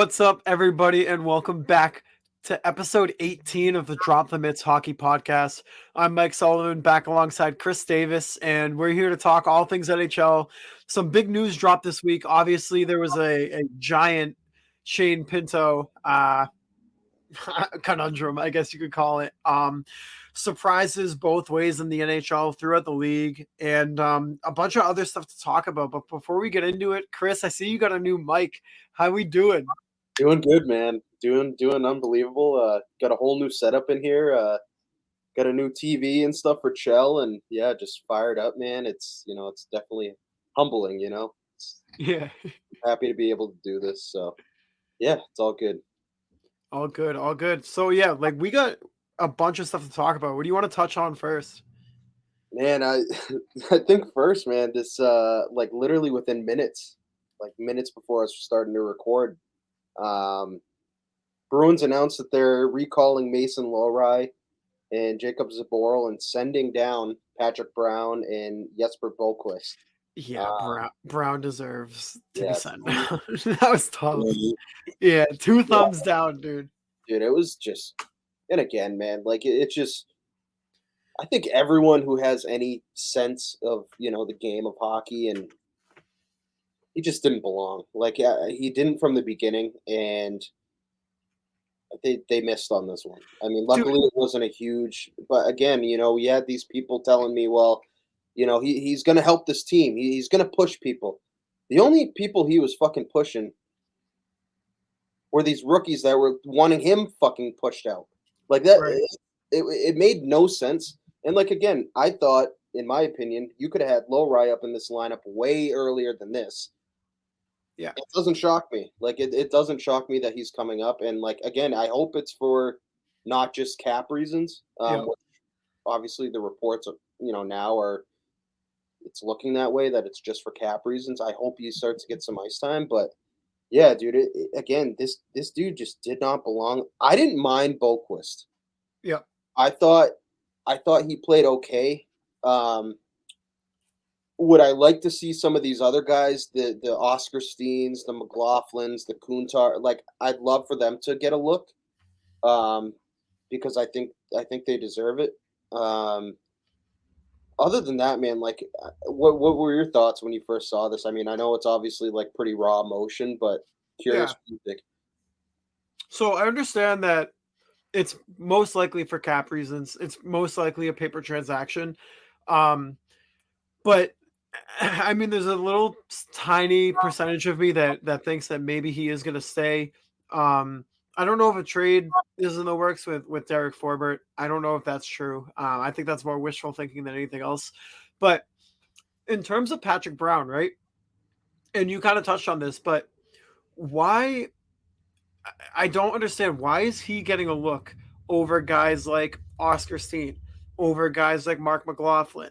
What's up, everybody, and welcome back to episode 18 of the Drop the Mitts Hockey Podcast. I'm Mike Sullivan, back alongside Chris Davis, and we're here to talk all things NHL. Some big news dropped this week. Obviously, there was a giant Shane Pinto conundrum, I guess you could call it. Surprises both ways in the NHL throughout the league, and a bunch of other stuff to talk about. But before we get into it, Chris, I see you got a new mic. How we doing? Doing good, man. Doing unbelievable. Got a whole new setup in here. Got a new TV and stuff for Chell, and yeah, just fired up, man. It's it's definitely humbling. Yeah, Happy to be able to do this. So yeah, it's all good. all good, all good. So yeah, we got a bunch of stuff to talk about. What do you want to touch on first? Man, I I think first, man, this literally within minutes, like minutes before us starting to record, Bruins announced that they're recalling Mason Lohrei and Jacob Zaboral and sending down Patrick Brown and Jesper Boqvist. Yeah, Brown deserves to be sent. Yeah. That was tough. Yeah, two thumbs down, dude. Dude, it was just, and again, man, it's just, I think everyone who has any sense of, the game of hockey, and he just didn't belong. He didn't from the beginning, and they missed on this one. I mean, luckily it wasn't a huge, but again, we had these people telling me, well, he's going to help this team. He's going to push people. The only people he was fucking pushing were these rookies that were wanting him fucking pushed out. Like that, Right. It made no sense. And again, I thought, in my opinion, you could have had Lohrei up in this lineup way earlier than this. Yeah. It doesn't shock me. It doesn't shock me that he's coming up. And again, I hope it's for not just cap reasons. Which obviously the reports now are it's looking that way, that it's just for cap reasons. I hope he starts to get some ice time. But yeah, dude, again, this dude just did not belong. I didn't mind Boqvist. Yeah. I thought he played okay. Would I like to see some of these other guys, the Oscar Steens, the McLaughlins, the Kuntar, I'd love for them to get a look, because I think they deserve it. Other than that, man, what were your thoughts when you first saw this? I mean, I know it's obviously pretty raw emotion, but curious what you think. So I understand that it's most likely for cap reasons. It's most likely a paper transaction. But I mean, there's a little tiny percentage of me that thinks that maybe he is going to stay. I don't know if a trade is in the works with Derek Forbert. I don't know if that's true. I think that's more wishful thinking than anything else. But in terms of Patrick Brown, right? And you kind of touched on this, but why? I don't understand. Why is he getting a look over guys like Oscar Steen, over guys like Mark McLaughlin,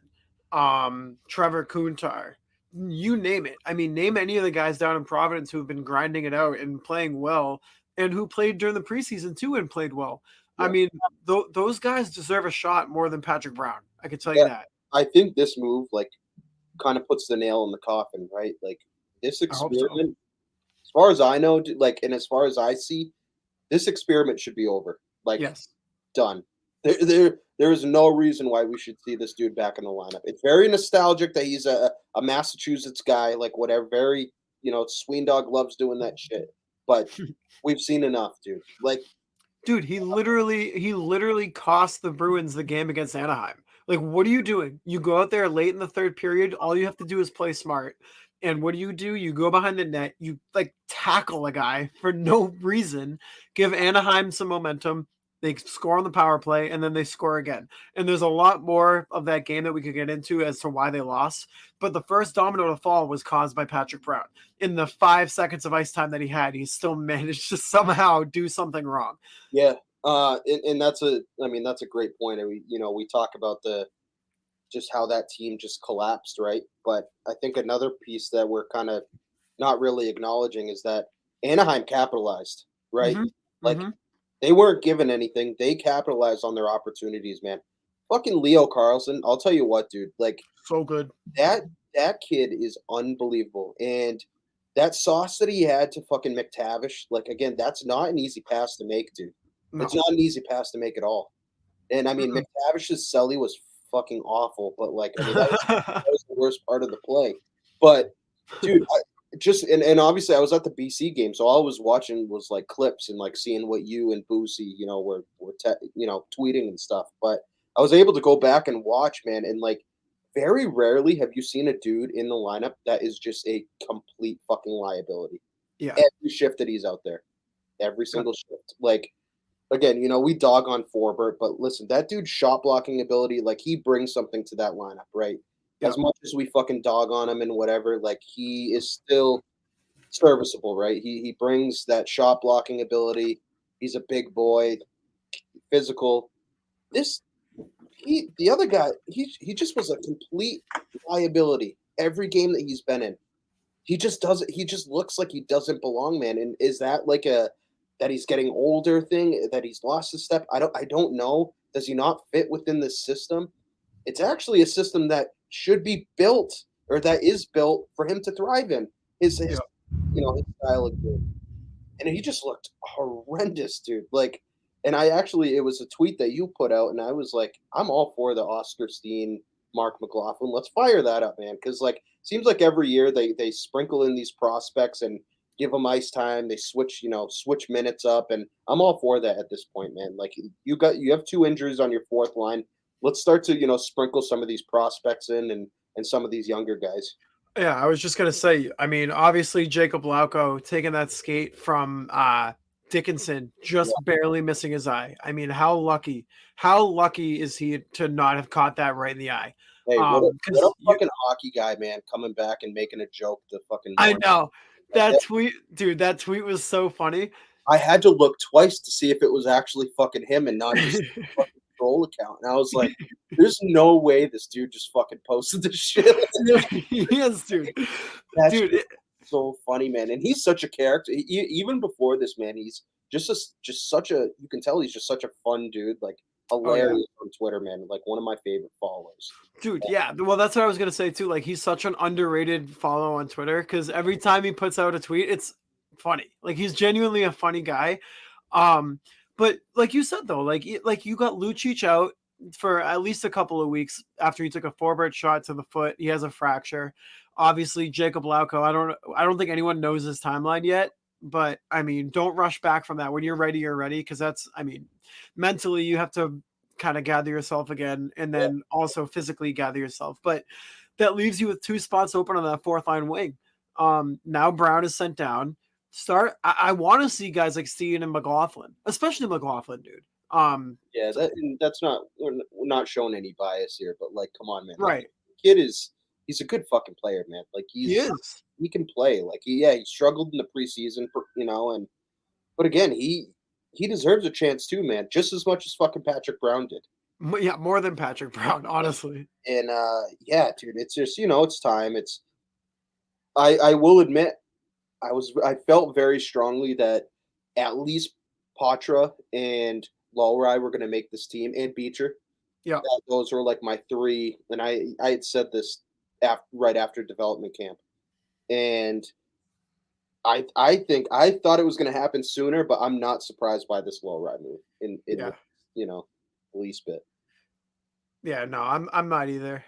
Trevor Kuntar, you name it. I mean, name any of the guys down in Providence who have been grinding it out and playing well, and who played during the preseason too and played well. Yeah. I mean, those guys deserve a shot more than Patrick Brown. I can tell you that. I think this move kind of puts the nail in the coffin, right? This experiment, as far as I know, and as far as I see, this experiment should be over. Yes. Done. There is no reason why we should see this dude back in the lineup. It's very nostalgic that he's a Massachusetts guy, whatever. Very, Sweendog loves doing that shit. But we've seen enough, dude. Dude, he literally cost the Bruins the game against Anaheim. What are you doing? You go out there late in the third period. All you have to do is play smart. And what do? You go behind the net. You tackle a guy for no reason. Give Anaheim some momentum. They score on the power play, and then they score again. And there's a lot more of that game that we could get into as to why they lost. But the first domino to fall was caused by Patrick Brown. In the 5 seconds of ice time that he had, he still managed to somehow do something wrong. Yeah, and that's a great point. And we talk about just how that team just collapsed, right? But I think another piece that we're kind of not really acknowledging is that Anaheim capitalized, right? Mm-hmm. They weren't given anything. They capitalized on their opportunities, man. Fucking Leo Carlson, I'll tell you what, dude. So good. That kid is unbelievable. And that sauce that he had to fucking McTavish, like, again, that's not an easy pass to make, dude. No. It's not an easy pass to make at all. And, I mean, Mm-mm. McTavish's celly was fucking awful, but, like, I mean, that was the worst part of the play. But, dude, and obviously I was at the BC game, so all I was watching was, like, clips and, like, seeing what you and Boosie, were tweeting and stuff. But I was able to go back and watch, man, and, like, very rarely have you seen a dude in the lineup that is just a complete fucking liability. Yeah. Every shift that he's out there, every single shift. Like, again, we dog on Forbert, but listen, that dude's shot blocking ability, like, he brings something to that lineup, right? Yeah. As much as we fucking dog on him and whatever, like, he is still serviceable, right? He brings that shot blocking ability. He's a big boy, physical. The other guy, he just was a complete liability every game that he's been in. He just looks like he doesn't belong, man. And is that like that he's getting older thing, that he's lost a step? I don't know. Does he not fit within this system? It's actually a system that should be built, or that is built for him to thrive in. His his style of game. And he just looked horrendous, dude. Like, and it was a tweet that you put out, and I was like, I'm all for the Oscar Steen, Mark McLaughlin. Let's fire that up, man. Because, like, seems like every year they sprinkle in these prospects and give them ice time. They switch minutes up, and I'm all for that at this point, man. Like, you have 2 injuries on your fourth line. Let's start to sprinkle some of these prospects in and some of these younger guys. Yeah, I was just gonna say, I mean, obviously Jacob Lauko taking that skate from Dickinson, just Yeah. barely missing his eye. I mean, how lucky is he to not have caught that right in the eye? Hey, what a Because fucking hockey guy, man, coming back and making a joke the fucking I morning. know Like that that, tweet, dude. That tweet was so funny. I had to look twice to see if it was actually fucking him and not just a fucking troll account. And I was like, "There's no way this dude just fucking posted this shit." Yes, dude. That's Dude, so funny, man. And he's such a character. Even before this, man, he's just such a. You can tell he's just such a fun dude. Like, oh yeah. hilarious on Twitter, man. Like, one of my favorite followers. Dude, yeah. Well, that's what I was gonna say too. Like, he's such an underrated follow on Twitter because every time he puts out a tweet, it's funny. Like, he's genuinely a funny guy. But like you said though, like you got Lucic out for at least a couple of weeks after he took a Forbert shot to the foot. He has a fracture. Obviously, Jacob Lauko. I don't think anyone knows his timeline yet. But I mean, don't rush back from that. When you're ready, you're ready. Because mentally you have to kind of gather yourself again, and then also physically gather yourself. But that leaves you with 2 spots open on that fourth line wing. Now Brown is sent down. I want to see guys like Steen and McLaughlin, especially McLaughlin, dude. Yeah, that's not we're not showing any bias here, but, like, come on, man. Right. Like, he's a good fucking player, man. Like, He is. he can play. Like, he struggled in the preseason, but again, he deserves a chance too, man. Just as much as fucking Patrick Brown did. Yeah, more than Patrick Brown, honestly. And yeah, dude, it's just it's time. I will admit, I felt very strongly that at least Patra and Lowry were going to make this team, and Beecher. Yeah. Those were like my 3, and I had said this right after development camp, and I think I thought it was going to happen sooner, but I'm not surprised by this Lowry move in Yeah. the least bit. Yeah, no, I'm not either.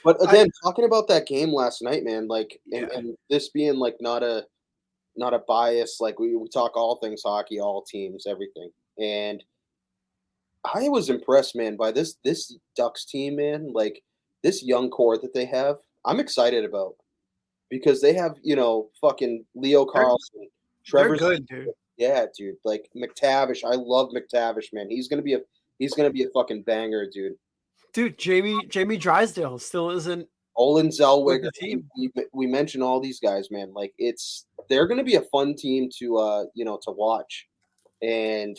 But again, talking about that game last night, man, like, Yeah. and this being like not a bias, like we talk all things hockey, all teams, everything. And I was impressed, man, by this Ducks team, man. Like, this young core that they have, I'm excited about because they have, fucking Leo Carlson, They're Trevor. good, dude. Yeah, dude. Like, McTavish, I love McTavish, man. He's gonna be a fucking banger, dude. Dude, Jamie Drysdale still isn't Olin with Zellweger. the team. We mentioned all these guys, man. Like, they're going to be a fun team to to watch, and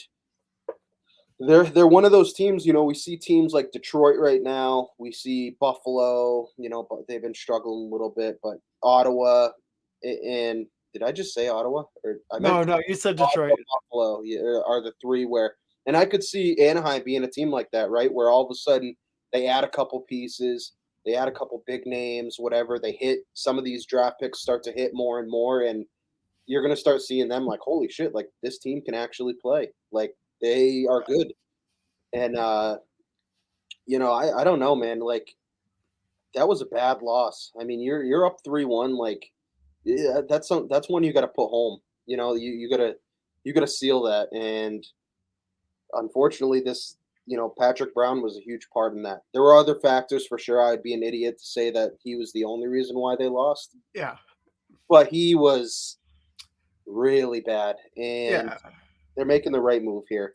they're one of those teams. We see teams like Detroit right now. We see Buffalo. But they've been struggling a little bit. But Ottawa, and did I just say Ottawa? Or I meant No, you said Ottawa, Detroit. Buffalo are the 3 where, and I could see Anaheim being a team like that, right? Where all of a sudden they add a couple pieces. They add a couple big names, whatever. They hit some of these draft picks start to hit more and more, and you're gonna start seeing them like, holy shit, like this team can actually play. Like they are good. And I don't know, man. Like that was a bad loss. I mean, you're up 3-1. Like yeah, that's one you got to put home. You gotta seal that. And unfortunately, Patrick Brown was a huge part in that. There were other factors for sure. I'd be an idiot to say that he was the only reason why they lost, Yeah. but he was really bad, and Yeah. they're making the right move here.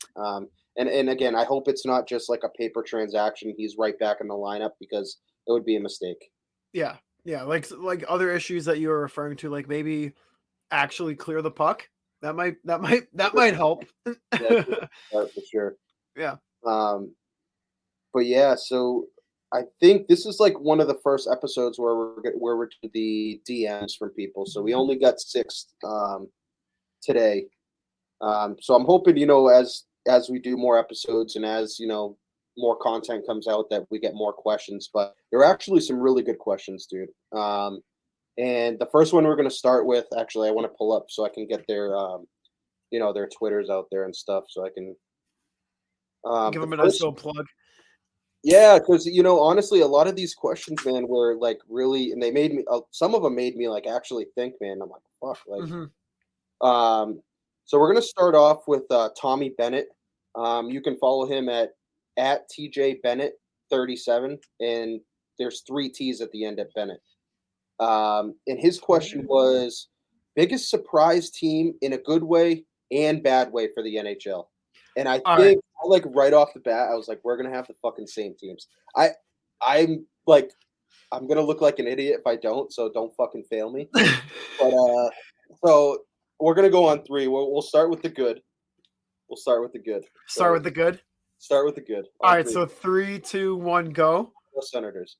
And again, I hope it's not just like a paper transaction. He's right back in the lineup because it would be a mistake. Yeah. Yeah. Like other issues that you were referring to, like maybe actually clear the puck. That might help. That's for sure. Yeah. Um, but yeah, so I think this is like one of the first episodes where we're to the DMs from people. So we only got six today. So I'm hoping, as we do more episodes and as, more content comes out that we get more questions. But there are actually some really good questions, dude. And the first one we're going to start with, actually, I want to pull up so I can get their Twitters out there and stuff so I can. Give The them a nice first, little plug. yeah, because, honestly, a lot of these questions, man, were like really, and they made me, some of them made me like actually think, man. I'm like, fuck, like, Hmm. so we're gonna start off with Tommy Bennett. You can follow him at TJ Bennett 37, and there's three T's at the end at Bennett. And his question was biggest surprise team in a good way and bad way for the NHL. And I All right. think like right off the bat, I was like, we're gonna have the fucking same teams. I'm like, I'm gonna look like an idiot if I don't, so don't fucking fail me. But so we're gonna go on three. We'll start with the good. We'll start with the good. Start So with the good. start with the good. All On right. three. So 3, 2, 1, go. No Senators.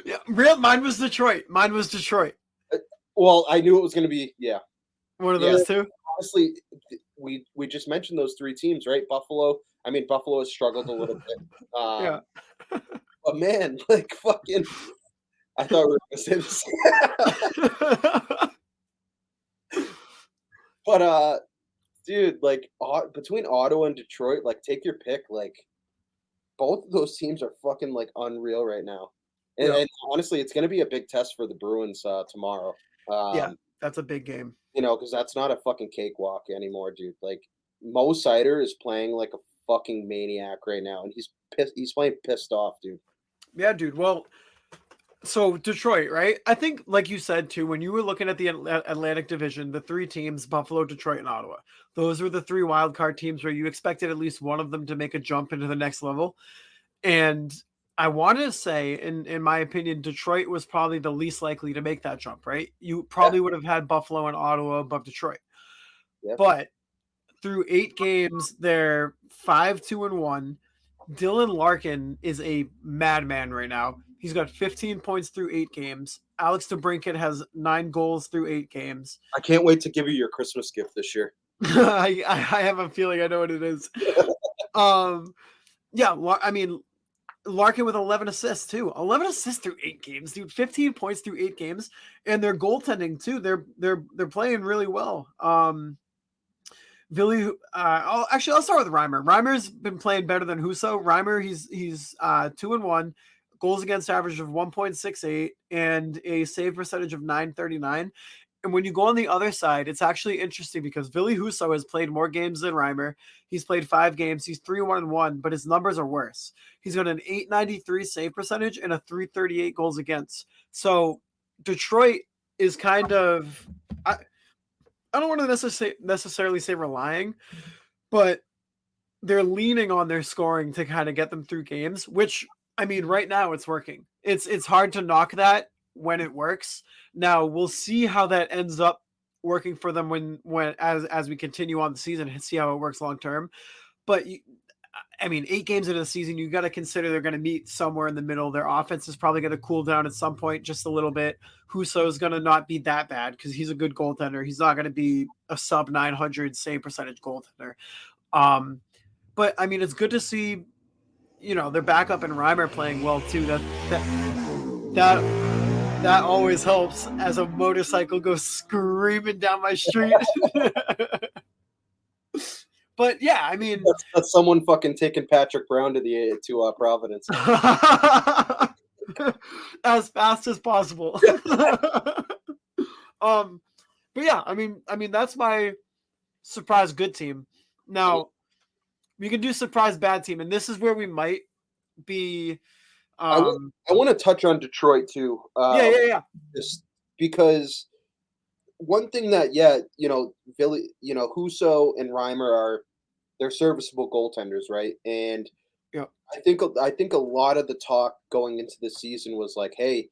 Yeah, mine was Detroit. Mine was Detroit. Well, I knew it was gonna be One of yeah. those two. Honestly, we just mentioned those three teams, right? Buffalo. I mean, Buffalo has struggled a little bit. Yeah. But man, like fucking, I thought we were gonna say this. But dude, like between Ottawa and Detroit, like take your pick. Like both of those teams are fucking like unreal right now. And, Yeah. and honestly, it's gonna be a big test for the Bruins tomorrow. Yeah. Um, That's a big game. because that's not a fucking cakewalk anymore, dude. Like Mo Sider is playing like a fucking maniac right now, and he's pissed. He's playing pissed off, dude. Yeah, dude. Well, so Detroit, right? I think, like you said too, when you were looking at the Atlantic Division, the three teams, Buffalo, Detroit, and Ottawa, those were the three wild card teams where you expected at least one of them to make a jump into the next level. And I want to say, in my opinion, Detroit was probably the least likely to make that jump, right? You Yeah, probably would have had Buffalo and Ottawa above Detroit. yeah. But through 8 games, they're 5-2-1. Dylan Larkin is a madman right now. He's got 15 points through 8 games. Alex DeBrincat has 9 goals through 8 games. I can't wait to give you your Christmas gift this year. I have a feeling I know what it is. Yeah, I mean, Larkin with 11 assists too. 11 assists through 8 games, dude. 15 points through 8 games, and their goaltending too. They're playing really well. Billy, I'll start with Reimer. Reimer's been playing better than Husso. Reimer, he's 2-1, goals against average of 1.68, and a save percentage of 939. And when you go on the other side, it's actually interesting because Billy Husso has played more games than Reimer. He's played 5 games. He's 3-1-1, but his numbers are worse. He's got an 893 save percentage and a 338 goals against. So Detroit is kind of, I don't want to necessarily say relying, but they're leaning on their scoring to kind of get them through games, which, I mean, right now it's working. It's hard to knock that when it works. Now we'll see how that ends up working for them when as we continue on the season and see how it works long term. But I mean, 8 games into the season, you got to consider they're going to meet somewhere in the middle. Their offense is probably going to cool down at some point just a little bit. Husso is going to not be that bad because he's a good goaltender. He's not going to be a sub 900 save percentage goaltender. But I mean, it's good to see, their backup and Reimer playing well too. That always helps as a motorcycle goes screaming down my street. But yeah, I mean, that's someone fucking taking Patrick Brown to Providence as fast as possible. But yeah, I mean that's my surprise good team. Now we can do surprise bad team, and this is where we might be. I want to touch on Detroit too. Yeah. Just because one thing that Billy, Husso and Reimer they're serviceable goaltenders, right? And yeah, I think a lot of the talk going into the season was like, hey,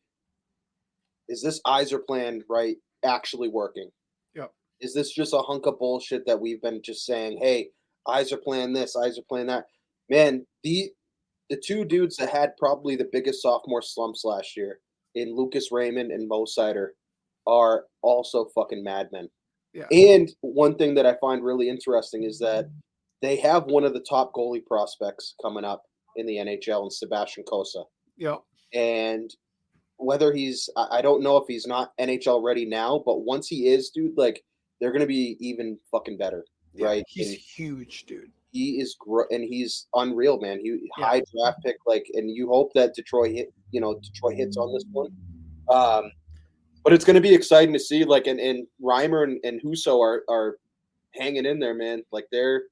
is this Yzer plan right actually working? yeah. Is this just a hunk of bullshit that we've been just saying, hey, Yzer plan this, Yzer plan that? Man, the two dudes that had probably the biggest sophomore slumps last year in Lucas Raymond and Mo Seider are also fucking madmen. Yeah. And one thing that I find really interesting is that they have one of the top goalie prospects coming up in the NHL in Sebastian Cossa. Yeah. And whether I don't know if he's not NHL ready now, but once he is, dude, like they're going to be even fucking better, right? He's huge, dude. He is and he's unreal, man. High draft pick, like, and you hope that Detroit hits on this one. But it's going to be exciting to see, like, and Reimer and Husso are hanging in there, man. Like they're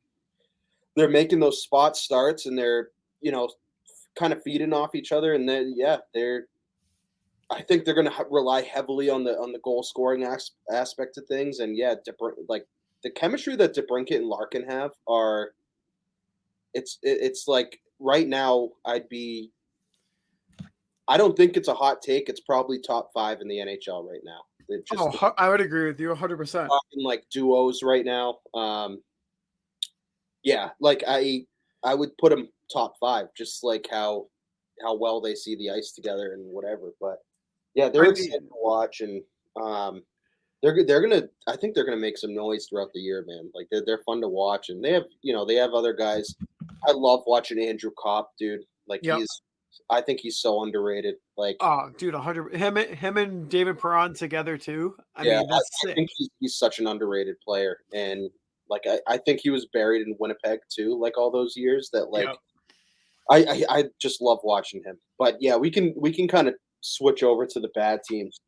making those spot starts, and they're kind of feeding off each other, and then I think they're going to rely heavily on the goal scoring aspect of things, and like the chemistry that DeBrincat and Larkin have it's like right now I don't think it's a hot take. It's probably top 5 in the NHL right now. I would agree with you 100%. Like duos right now. Like I would put them top 5, just like how well they see the ice together and whatever. But yeah, they're exciting to watch, and they're gonna. I think they're gonna make some noise throughout the year, man. Like they're fun to watch, and they have other guys. I love watching Andrew Kopp, dude. Like I think he's so underrated. Like, oh, dude, 100. Him and David Perron together too. I mean, that's sick. I think he's such an underrated player, and like I think he was buried in Winnipeg too, like all those years. That like, I just love watching him. But yeah, we can kind of switch over to the bad teams.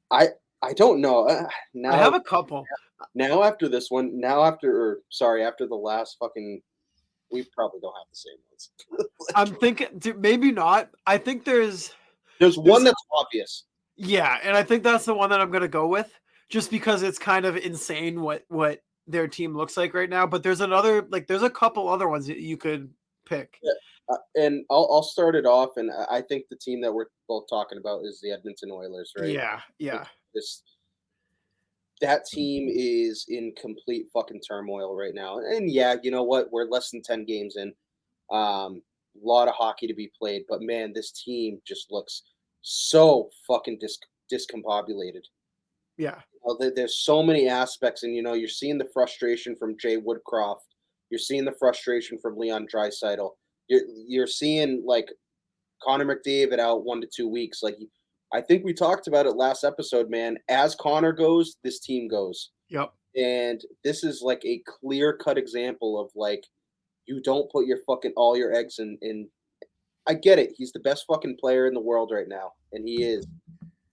I don't know. Now I have a couple. Now after this one, after the last fucking, we probably don't have the same ones. I'm thinking maybe not. I think there's one that's obvious. Yeah, and I think that's the one that I'm gonna go with, just because it's kind of insane what their team looks like right now. But there's a couple other ones that you could pick. Yeah. And I'll start it off, and I think the team that we're both talking about is the Edmonton Oilers, right? Yeah. That team is in complete fucking turmoil right now. And yeah, you know what? We're less than 10 games in. A lot of hockey to be played, but man, this team just looks so fucking discombobulated. Yeah. There's so many aspects, and you're seeing the frustration from Jay Woodcroft. You're seeing the frustration from Leon Draisaitl. You're seeing like Connor McDavid out 1 to 2 weeks. Like I think we talked about it last episode, man. As Connor goes, this team goes. Yep. And this is like a clear-cut example of like you don't put all your eggs in. I get it. He's the best fucking player in the world right now, and he is.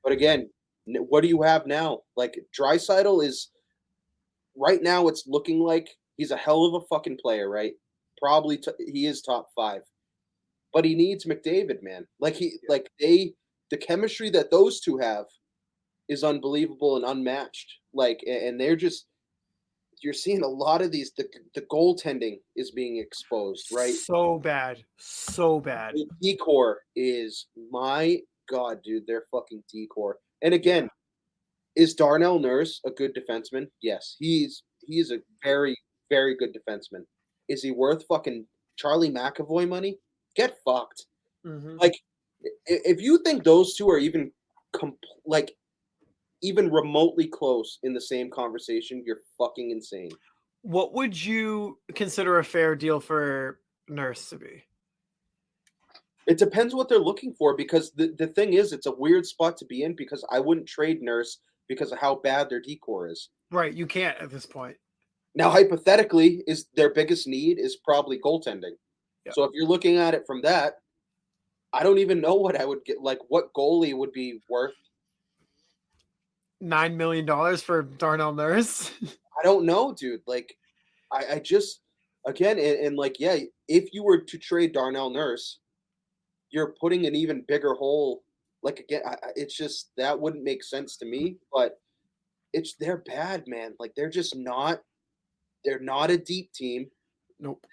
But again, what do you have now? Like Draisaitl is right now. It's looking like he's a hell of a fucking player, right? Probably he is top 5, but he needs McDavid, man. The chemistry that those two have is unbelievable and unmatched. Like, and you're seeing a lot of these. The goaltending is being exposed, right? So bad. The decor is, my God, dude. They're fucking decor. And again, is Darnell Nurse a good defenseman? Yes, he is a very, very good defenseman. Is he worth fucking Charlie McAvoy money? Get fucked. Mm-hmm. Like, if you think those two are even even remotely close in the same conversation, you're fucking insane. What would you consider a fair deal for Nurse to be? It depends what they're looking for because the thing is, it's a weird spot to be in because I wouldn't trade Nurse because of how bad their decor is. Right, you can't at this point. Now, hypothetically, is their biggest need is probably goaltending. Yep. So if you're looking at it from that, I don't even know what I would get. Like, what goalie would be worth? $9 million for Darnell Nurse. I don't know, dude. Like, I just again and like, yeah, if you were to trade Darnell Nurse, you're putting an even bigger hole. Like again, it's just that wouldn't make sense to me. But they're bad, man. Like they're just not. They're not a deep team. Nope.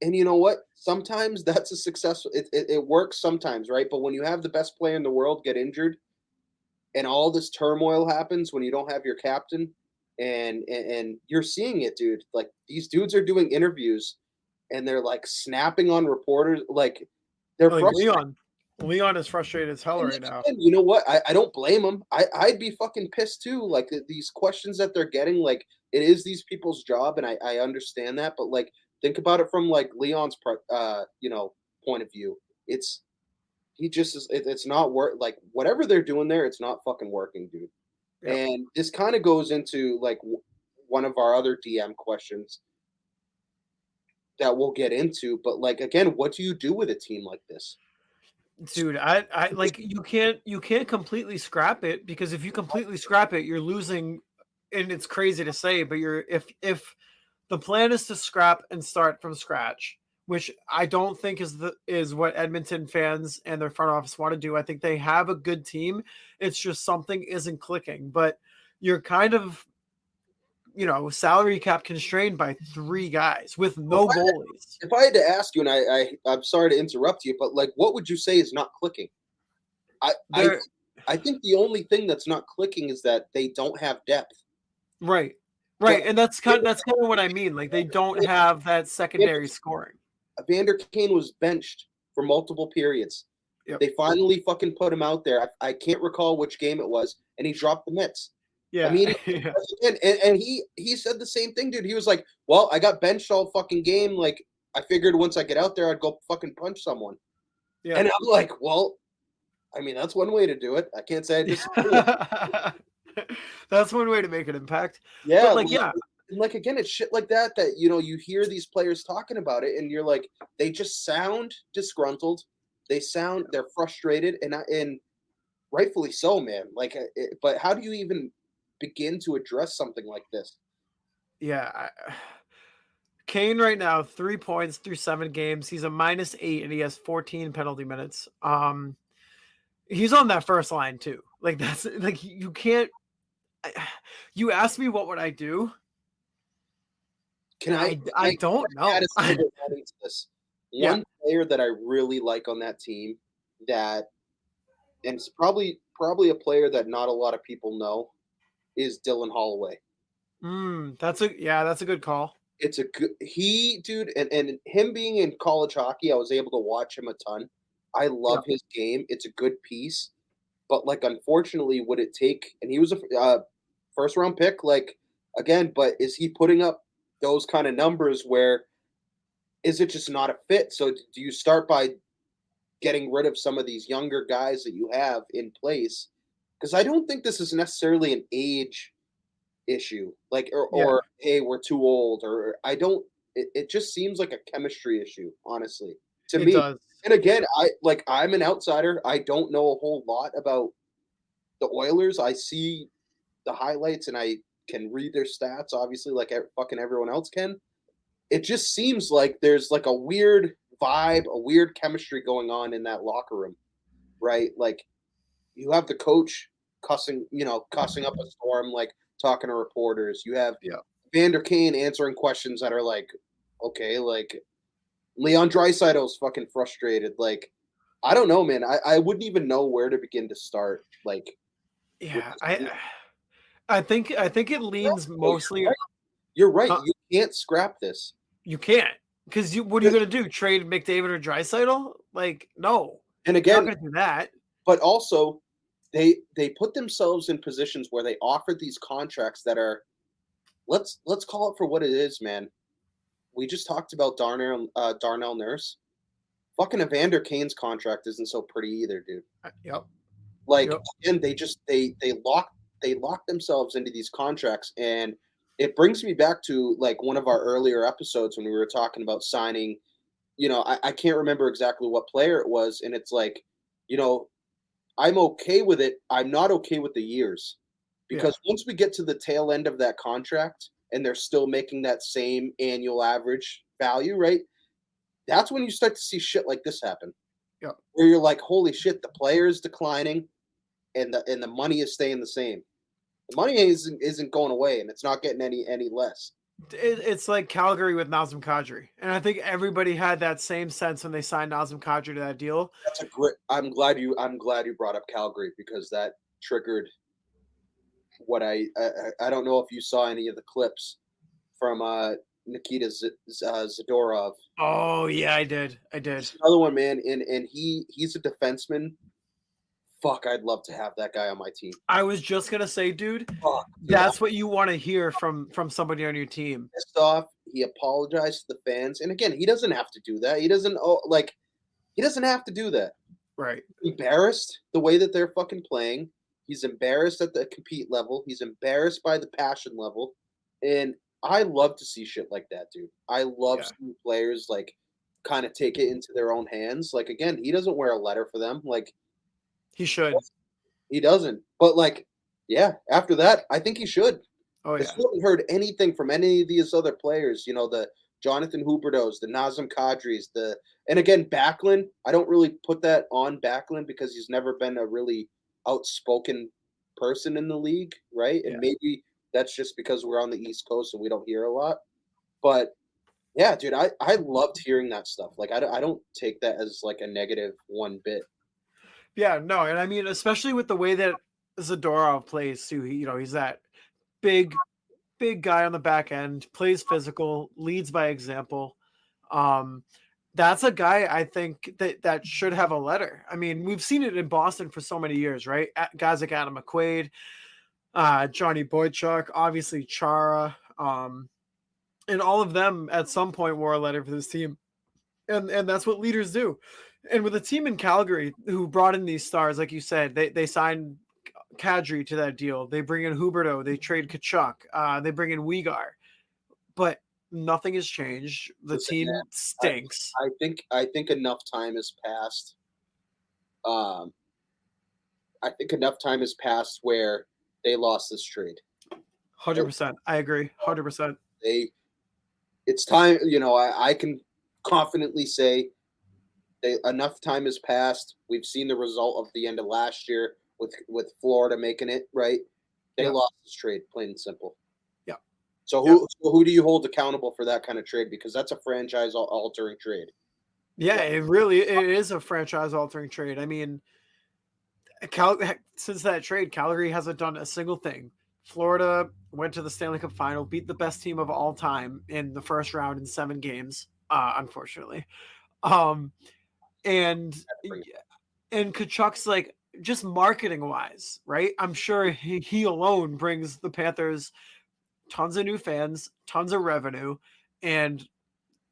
And you know what? Sometimes that's a successful. It works sometimes, right? But when you have the best player in the world get injured, and all this turmoil happens when you don't have your captain, and you're seeing it, dude. Like these dudes are doing interviews, and they're like snapping on reporters, like they're Like frustrated. Leon is frustrated as hell right now. And you know what? I don't blame them. I'd be fucking pissed too. Like these questions that they're getting, like it is these people's job, and I understand that. But like, think about it from like Leon's, point of view. He just is. It's not work. Like whatever they're doing there, it's not fucking working, dude. Yep. And this kind of goes into like one of our other DM questions that we'll get into. But like again, what do you do with a team like this? Dude, I like you can't completely scrap it because if you completely scrap it, you're losing, and it's crazy to say, but if the plan is to scrap and start from scratch, which I don't think is what Edmonton fans and their front office want to do. I think they have a good team. It's just something isn't clicking, but you're kind of salary cap constrained by 3 guys with no goalies. If I had to ask you, and I'm sorry to interrupt you, but like, what would you say is not clicking? I think the only thing that's not clicking is that they don't have depth. Right, and that's kind of what I mean. Like they don't have that secondary scoring. Vander Kane was benched for multiple periods. Yep. They finally fucking put him out there. I can't recall which game it was, and he dropped the mitts. Yeah. I mean, and he said the same thing, dude. He was like, "Well, I got benched all fucking game. Like, I figured once I get out there, I'd go fucking punch someone." Yeah. And I'm like, "Well, I mean, that's one way to do it. I can't say I disagree." That's one way to make an impact. Yeah, but and like again, it's shit like that you hear these players talking about it, and you're like, they just sound disgruntled. They're frustrated, and rightfully so, man. Like, but how do you even begin to address something like this? Yeah. Kane right now, 3 points through 7 games. He's a -8 and he has 14 penalty minutes. He's on that first line too. Like that's like you can't. You asked me what would I do? I don't know. One player that I really like on that team and it's probably a player that not a lot of people know is Dylan Holloway. That's a good call. It's a good dude, and him being in college hockey, I was able to watch him a ton. I love his game. It's a good piece, but like unfortunately, would it take? And he was a first round pick, like again, but is he putting up those kind of numbers where is it just not a fit? So do you start by getting rid of some of these younger guys that you have in place? Because I don't think this is necessarily an age issue, like or hey, we're too old, or I don't. It just seems like a chemistry issue, honestly, to me. Does. And again, I'm an outsider. I don't know a whole lot about the Oilers. I see the highlights and I can read their stats, obviously, like fucking everyone else can. It just seems like there's like a weird vibe, a weird chemistry going on in that locker room, right? Like you have the coach cussing up a storm, like talking to reporters. You have Vander Kane answering questions that are like, okay, like Leon Draisaitl's fucking frustrated. Like, I don't know, man. I wouldn't even know where to begin to start. Like, I think it leans mostly. You're right. You can't scrap this. You can't, because what are you going to do? Trade McDavid or Draisaitl? Like, no. And again, you're not going to do that. But also, they put themselves in positions where they offered these contracts that are, let's call it for what it is, man. We just talked about Darnell Nurse. fucking Evander Kane's contract isn't so pretty either, dude. Yep. Like, Yep. again, they lock themselves into these contracts, and it brings me back to like one of our earlier episodes when we were talking about signing. I can't remember exactly what player it was, and it's like, you know, I'm okay with it. I'm not okay with the years. Yeah. Because once we get to the tail end of that contract and they're still making that same annual average value, right? That's when you start to see shit like this happen. Yep. Where you're like, holy shit, the player is declining and the money is staying the same. The money isn't going away and it's not getting any less. It's like Calgary with Nazem Kadri, and I think everybody had that same sense when they signed Nazem Kadri to that deal. That's a great. I'm glad you brought up Calgary because that triggered what I don't know if you saw any of the clips from Nikita Zadorov. Oh yeah, I did. He's another one, man, and he's a defenseman. Fuck, I'd love to have that guy on my team. I was just gonna say, dude, Fuck, dude, that's what you want to hear from somebody on your team. pissed off. He apologized to the fans, and again, he doesn't have to do that. He doesn't have to do that. Right. Embarrassed the way that they're fucking playing. He's embarrassed at the compete level. He's embarrassed by the passion level, and I love to see shit like that, dude. I love seeing players like kind of take it into their own hands. Like again, he doesn't wear a letter for them. Like He should. he doesn't. But like, yeah, after that, I think he should. Oh I yeah. still haven't heard anything from any of these other players. The Jonathan Hubertos, the Nazem Kadris, and again Backlund. I don't really put that on Backlund because he's never been a really outspoken person in the league, right? And maybe that's just because we're on the East Coast and we don't hear a lot. But yeah, dude, I loved hearing that stuff. Like I don't take that as like a negative one bit. Yeah, no, and I mean, especially with the way that Zadorov plays too. He's that big guy on the back end, plays physical, leads by example. That's a guy I think that should have a letter. I mean, we've seen it in Boston for so many years, right? Guys like Adam McQuaid, Johnny Boychuk, obviously Chara, and all of them at some point wore a letter for this team, and that's what leaders do. And with a team in Calgary who brought in these stars, like you said, they signed Kadri to that deal. They bring in Huberto. They trade Kachuk. They bring in Uyghur. But nothing has changed. The team stinks. I think enough time has passed. I think enough time has passed where they lost this trade. 100%. I agree. 100%. It's time. I can confidently say enough time has passed. We've seen the result of the end of last year with Florida making it right. They lost this trade, plain and simple. Yeah. So who do you hold accountable for that kind of trade? Because that's a franchise altering trade. Yeah, it is a franchise altering trade. I mean, since that trade, Calgary hasn't done a single thing. Florida went to the Stanley Cup final, beat the best team of all time in the first round in 7 games, unfortunately. And Kachuk's like, just marketing wise, right? I'm sure he alone brings the Panthers tons of new fans, tons of revenue. And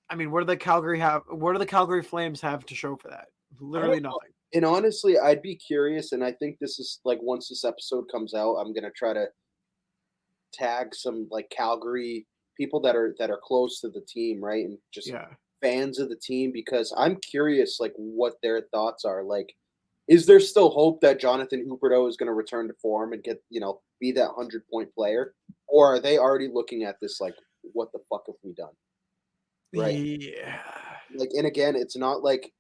I mean, what do the Calgary Flames have to show for that? Literally nothing. And honestly, I'd be curious, and I think this is like once this episode comes out, I'm gonna try to tag some like Calgary people that are close to the team, right? And just fans of the team, because I'm curious like what their thoughts are. Like, is there still hope that Jonathan Huberto is going to return to form and get, be that 100-point player? Or are they already looking at this like, what the fuck have we done? Right. Yeah. Like, and again, it's not like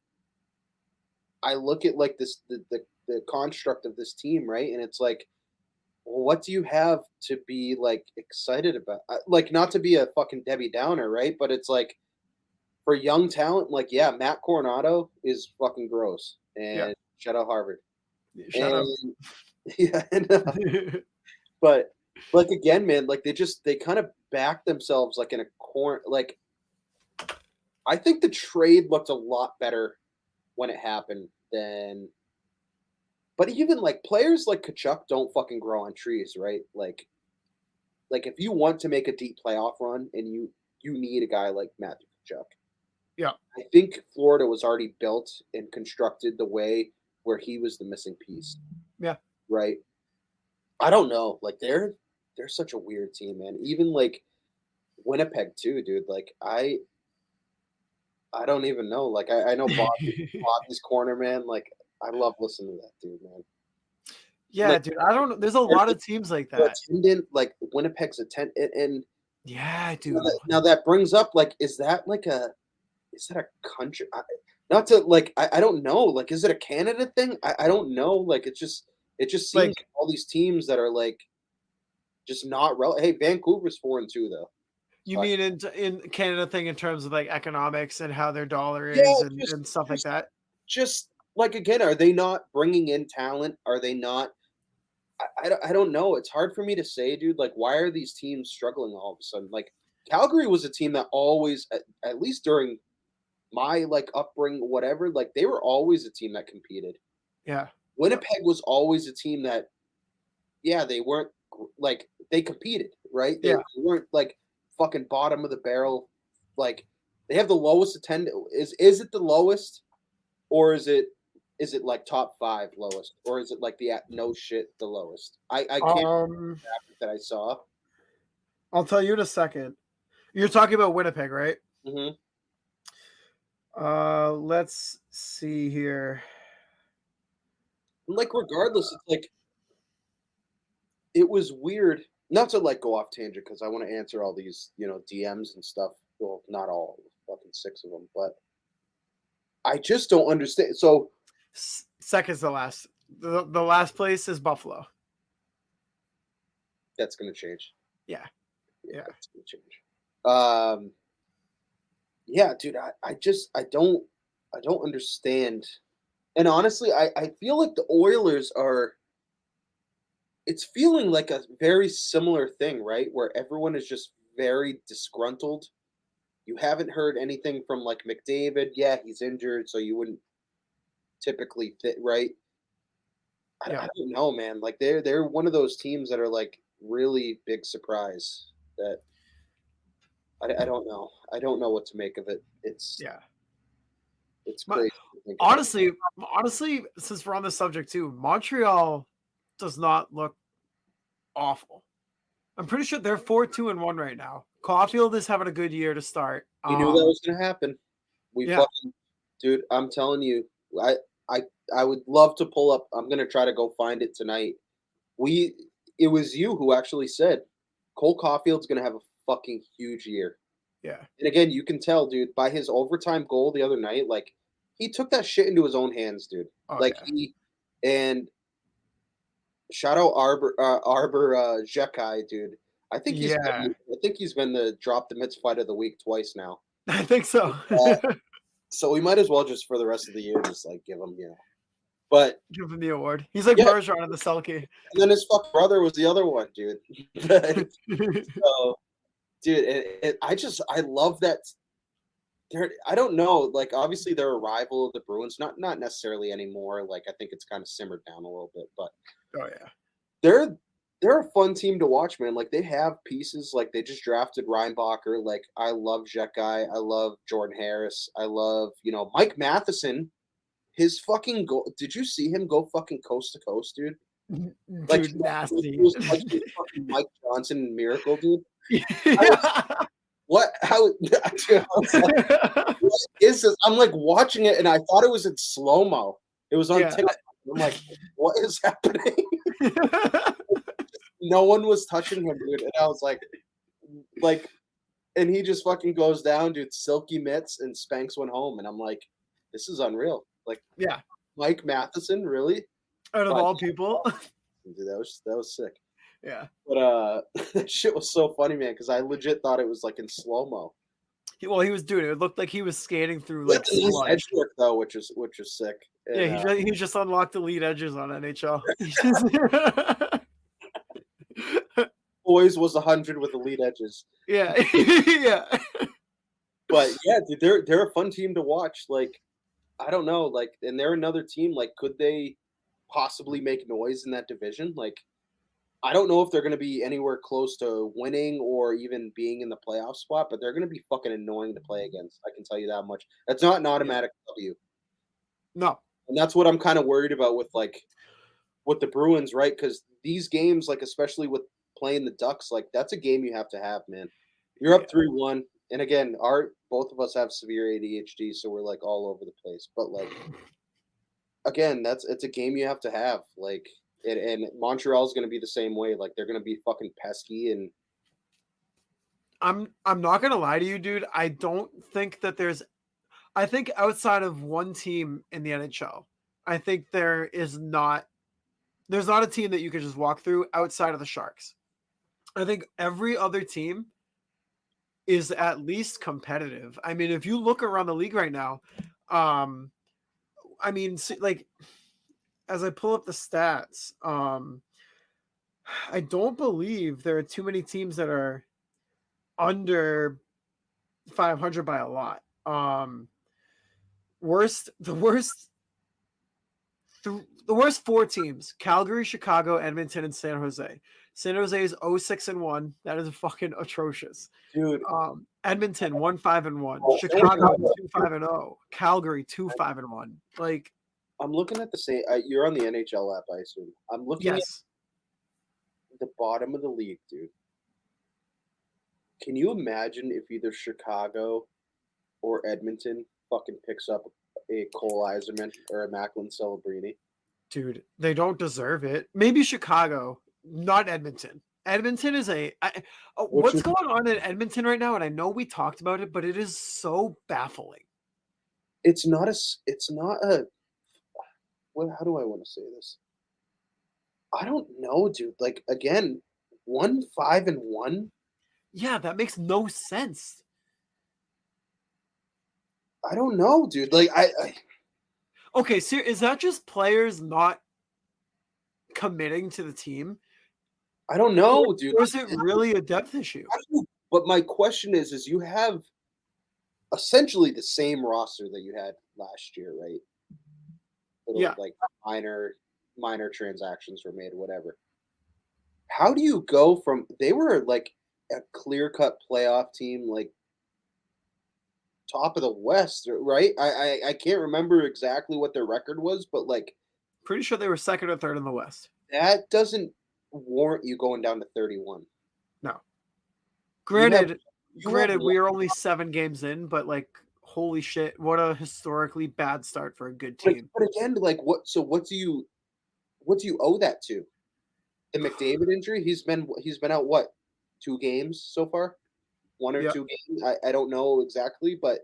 I look at like this, the construct of this team, right? And it's like, well, what do you have to be like excited about? Like, not to be a fucking Debbie Downer, right? But it's like, for young talent, like, yeah, Matt Coronado is fucking gross. And shout out Harvard. Shut up. Yeah. But like, again, man, like they kind of back themselves like in a corner. Like, I think the trade looked a lot better when it happened but even like players like Kachuk don't fucking grow on trees, right? Like if you want to make a deep playoff run and you need a guy like Matthew Kachuk, Yeah. I think Florida was already built and constructed the way where he was the missing piece, Yeah. right? I don't know. Like they're such a weird team, man. Even like Winnipeg too, dude. Like I don't even know. Like I know Bobby's corner, man. Like I love listening to that dude, man. Yeah, Like dude. I don't know. There's a lot of teams like that. attendant, like Winnipeg's attendant, and Yeah, now dude. that brings up like, is that a country? Not to like, I don't know. Like, is it a Canada thing? I don't know. Like, it just seems Like, like all these teams that are like just not relevant. Hey, Vancouver's 4-2 though. you So mean in Canada thing in terms of like economics and how their dollar yeah, is and stuff like just that? just like again, are they not bringing in talent? Are they not? I don't know. It's hard for me to say, dude. Like, why are these teams struggling all of a sudden? Like, Calgary was a team that always, at least during my like upbringing, whatever, like they were always a team that competed. Yeah. Winnipeg was always a team that, yeah, they weren't like they competed, right? They Yeah. weren't like fucking bottom of the barrel. Like they have the lowest attendance. Is it the lowest, or is it like top 5 lowest, or is it like the no shit the lowest? I can't Um, that I saw. I'll tell you in a second. You're talking about Winnipeg, right? Hmm. Let's see here. Like regardless, it's like it was weird. Not to like go off tangent because I want to answer all these DMs and stuff. Well, not all, fucking 6 of them, but I just don't understand. So Second's the last. The last place is Buffalo. that's gonna change. Yeah. Yeah, Yeah. that's gonna change. Um, yeah, dude, I don't understand. And honestly, I feel like the Oilers are. It's feeling like a very similar thing, right? Where everyone is just very disgruntled. You haven't heard anything from like McDavid. Yeah, he's injured, so you wouldn't typically fit, right? Yeah. I don't know, man. Like they're one of those teams that are like really big surprise that I don't know. I don't know what to make of it. Yeah. It's But crazy to think about. honestly, since we're on the subject too, Montreal does not look awful. I'm pretty sure they're 4-2-1 right now. Caulfield is having a good year to start. We knew that was gonna happen. We Yeah. fucking dude, I'm telling you, I I I would love to pull up. I'm gonna try to go find it tonight. We it was you who actually said Cole Caulfield's gonna have a fucking huge year. Yeah. And again, you can tell, dude, by his overtime goal the other night, like he took that shit into his own hands, dude. Oh Like yeah. and shout out Arbor Jekai, dude. Yeah. I think he's been the drop the mitts fight of the week twice now. I think so. So we might as well just for the rest of the year just like give him, But Give him the award. He's like yeah, Bergeron in the Selkie. and then his fuck brother was the other one, dude. So, dude, I love that. I don't know, like obviously they're a rival of the Bruins, not necessarily anymore. Like I think it's kind of simmered down a little bit, but Oh yeah. they're they're a fun team to watch, man. Like they have pieces. Like they just drafted Reinbacher. Like I love Jekai. I love Jordan Harris. I love Mike Matheson. His fucking goal. Did you see him go fucking coast to coast, dude? Like Dude, nasty. he was like fucking Mike Johnson in Miracle, dude. Yeah. What? How? Dude, I was like, what is this? I'm like watching it, and I thought it was in slow mo. It was on Yeah. TikTok. I'm like, what is happening? No one was touching him, dude. And I was like, and he just fucking goes down, dude, silky mitts and spanks one home. And I'm like, this is unreal. Like, Yeah. Mike Matheson, really? Out of But, all people. dude, that was sick. Yeah. But that shit was so funny, man, because I legit thought it was like in slow mo. Well, he was doing it. It looked like he was skating through like His sludge. edge work though, which is sick. And, Yeah, he just unlocked the lead edges on NHL. Boys was 100 with the lead edges. Yeah. Yeah. But yeah, dude, they're a fun team to watch. Like, I don't know, like, and they're another team. Like, could they possibly make noise in that division? Like, I don't know if they're going to be anywhere close to winning or even being in the playoff spot, but they're going to be fucking annoying to play against. I can tell you that much. That's not an Yeah. automatic W. No. And that's what I'm kind of worried about with the Bruins, right? Because these games, like especially with playing the Ducks, like that's a game you have to have, man. You're Yeah. up 3-1, and again, our both of us have severe ADHD, so we're like all over the place. But like again, it's a game you have to have. Like, and Montreal's going to be the same way. Like they're going to be fucking pesky, and I'm not gonna lie to you, dude. I don't think that I think outside of one team in the NHL, I think there's not a team that you could just walk through outside of the Sharks. I think every other team is at least competitive. I mean, if you look around the league right now, um, I mean, like as I pull up the stats, I don't believe there are too many teams that are under 500 by a lot. The worst four teams: Calgary, Chicago, Edmonton, and San Jose. San Jose is 0-6-1. That is fucking atrocious. dude, Edmonton 1-5-1. Chicago 2-5-0. Calgary 2-5-1. Like, I'm looking at the same. You're on the NHL app, I assume. I'm looking yes, at the bottom of the league, dude. Can you imagine if either Chicago or Edmonton fucking picks up a Cole Eiserman or a Macklin Celebrini? dude, they don't deserve it. Maybe Chicago, not Edmonton. Edmonton is Which what's is going on in Edmonton right now, and I know we talked about it, but it is so baffling. it's not a what how do I want to say this? I don't know, dude. Like again, 1-5-1. Yeah, that makes no sense. I don't know, dude. Like Okay, so is that just players not committing to the team, I don't know, dude. or is it really a depth issue? But my question is you have essentially the same roster that you had last year, right? Little Yeah, like minor transactions were made, whatever. How do you go from they were like a clear cut playoff team, like top of the West, right? I can't remember exactly what their record was, but like pretty sure they were second or third in the West. that doesn't warrant you going down to 31. No, You have granted, you have we are only 7 games in, but like, holy shit, what a historically bad start for a good team. but again, like what do you owe that to? The McDavid injury? He's been out what? 2 games so far? One or Yeah, 2 games? I don't know exactly, but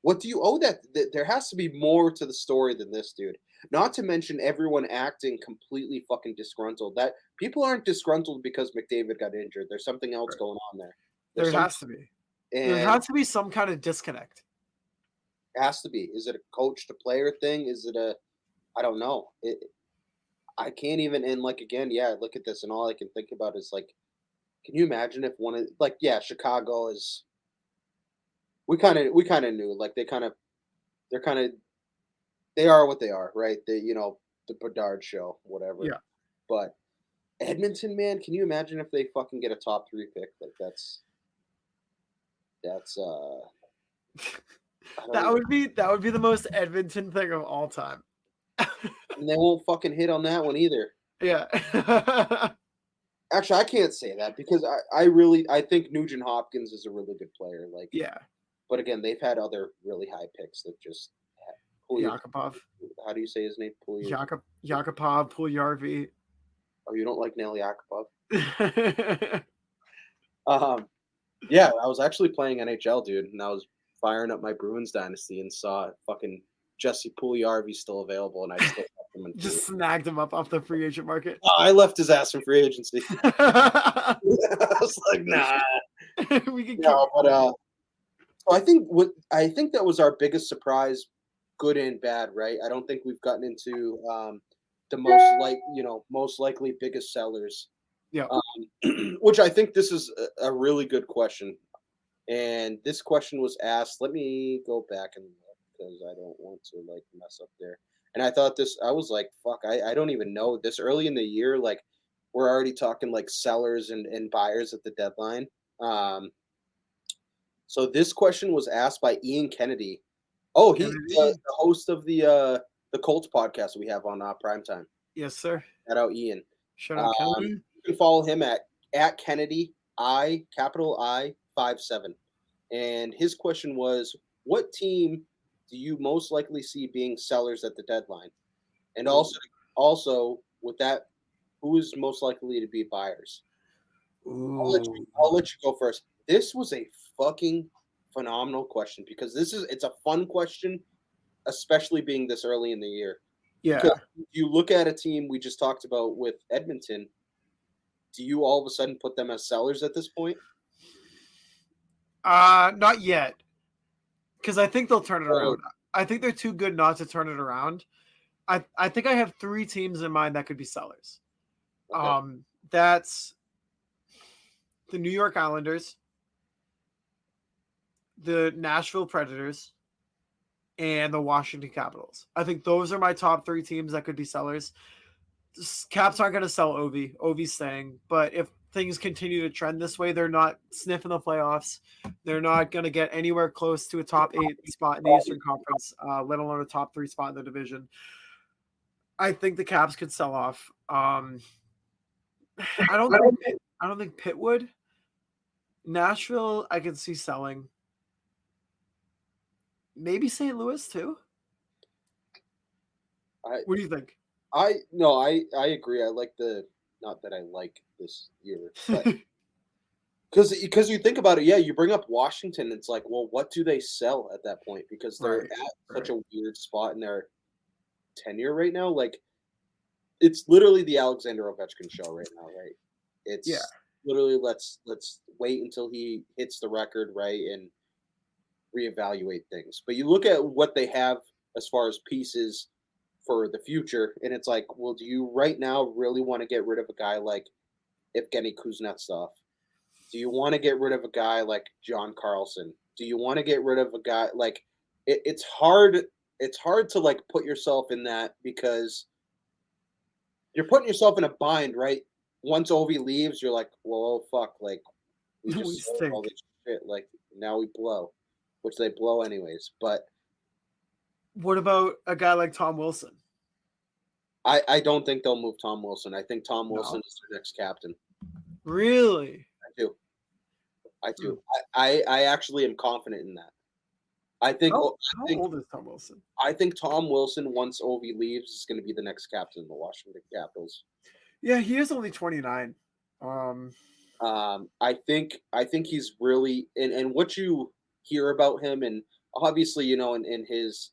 what do you owe that? There has to be more to the story than this, dude. Not to mention everyone acting completely fucking disgruntled. That people aren't disgruntled because McDavid got injured. There's something else right. going on there. There There's some has to be. There and has to be some kind of disconnect. has to be. Is it a coach to player thing? Is it a I don't know. I can't even and like again, yeah, look at this and all I can think about is like can you imagine if one of like yeah, Chicago is we kind of knew like they're kind of they are what they are, right? The Bedard show, whatever. Yeah, But Edmonton, man, can you imagine if they fucking get a top 3 pick? Like that's I don't even that would be the most Edmonton thing of all time. and they won't fucking hit on that one either. Yeah. Actually, I can't say that because I think Nugent Hopkins is a really good player. Like, Yeah. but again, they've had other really high picks that just Yakupov. how do you say his name? Yakupov, Puljujarvi. Oh, you don't like Nail Yakupov? Yeah, I was actually playing NHL, dude, and I was firing up my Bruins dynasty and saw fucking Jesse Puljujarvi still available, and I still left him in Just snagged him up off the free agent market. Oh, I left his ass in free agency. I was like, nah. We can No, but so I think that was our biggest surprise, good and bad, right? I don't think we've gotten into the most likely biggest sellers. Yeah. Which I think this is a really good question. And this question was asked. Let me go back and look because I don't want to like mess up there. And I thought I was like, fuck, I don't even know this early in the year. Like, we're already talking like sellers and buyers at the deadline. So this question was asked by Ian Kennedy. Oh, he's Kennedy? the host of the Colts podcast we have on Primetime. Yes, sir. Shout out Ian. Shout out Kennedy. You can follow him at Kennedy capital I 57. And his question was, what team do you most likely see being sellers at the deadline? And also with that, who is most likely to be buyers? I'll let you go first. This was a fucking phenomenal question because it's a fun question, especially being this early in the year. Yeah. Because if you look at a team we just talked about with Edmonton, do you all of a sudden put them as sellers at this point? Not yet. Because I think they'll turn it around. I think they're too good not to turn it around. I think I have 3 teams in mind that could be sellers. Okay. That's the New York Islanders, the Nashville Predators, and the Washington Capitals. I think those are my top 3 teams that could be sellers. Caps aren't going to sell Ovi. Ovi's staying. But if things continue to trend this way, they're not sniffing the playoffs. They're not going to get anywhere close to a top 8 spot in the Eastern Conference, let alone a top 3 spot in the division. I think the Caps could sell off. I don't think Pitt would. Nashville, I can see selling. Maybe St. Louis too. What do you think? I agree. I like not that I like this year, but because you think about it, yeah, you bring up Washington, it's like, well, what do they sell at that point? Because they're at such a weird spot in their tenure right now. Like, it's literally the Alexander Ovechkin show right now, right? It's literally let's wait until he hits the record, right, and reevaluate things. But you look at what they have as far as pieces for the future, and it's like, well, do you right now really want to get rid of a guy like Evgeny Kuznetsov? Do you want to get rid of a guy like John Carlson? Do you want to get rid of a guy like it's hard? It's hard to like put yourself in that because you're putting yourself in a bind, right? Once Ovi leaves, you're like, well, oh, fuck, like we just sold all this shit, like now we blow, which they blow anyways. But what about a guy like Tom Wilson? I don't think they'll move Tom Wilson. I think Tom Wilson is their next captain. Really? I do. I actually am confident in that. I think. How old is Tom Wilson? I think Tom Wilson, once Ovi leaves, is going to be the next captain of the Washington Capitals. Yeah, he is only 29. I think he's really and what you hear about him, and obviously, you know, in his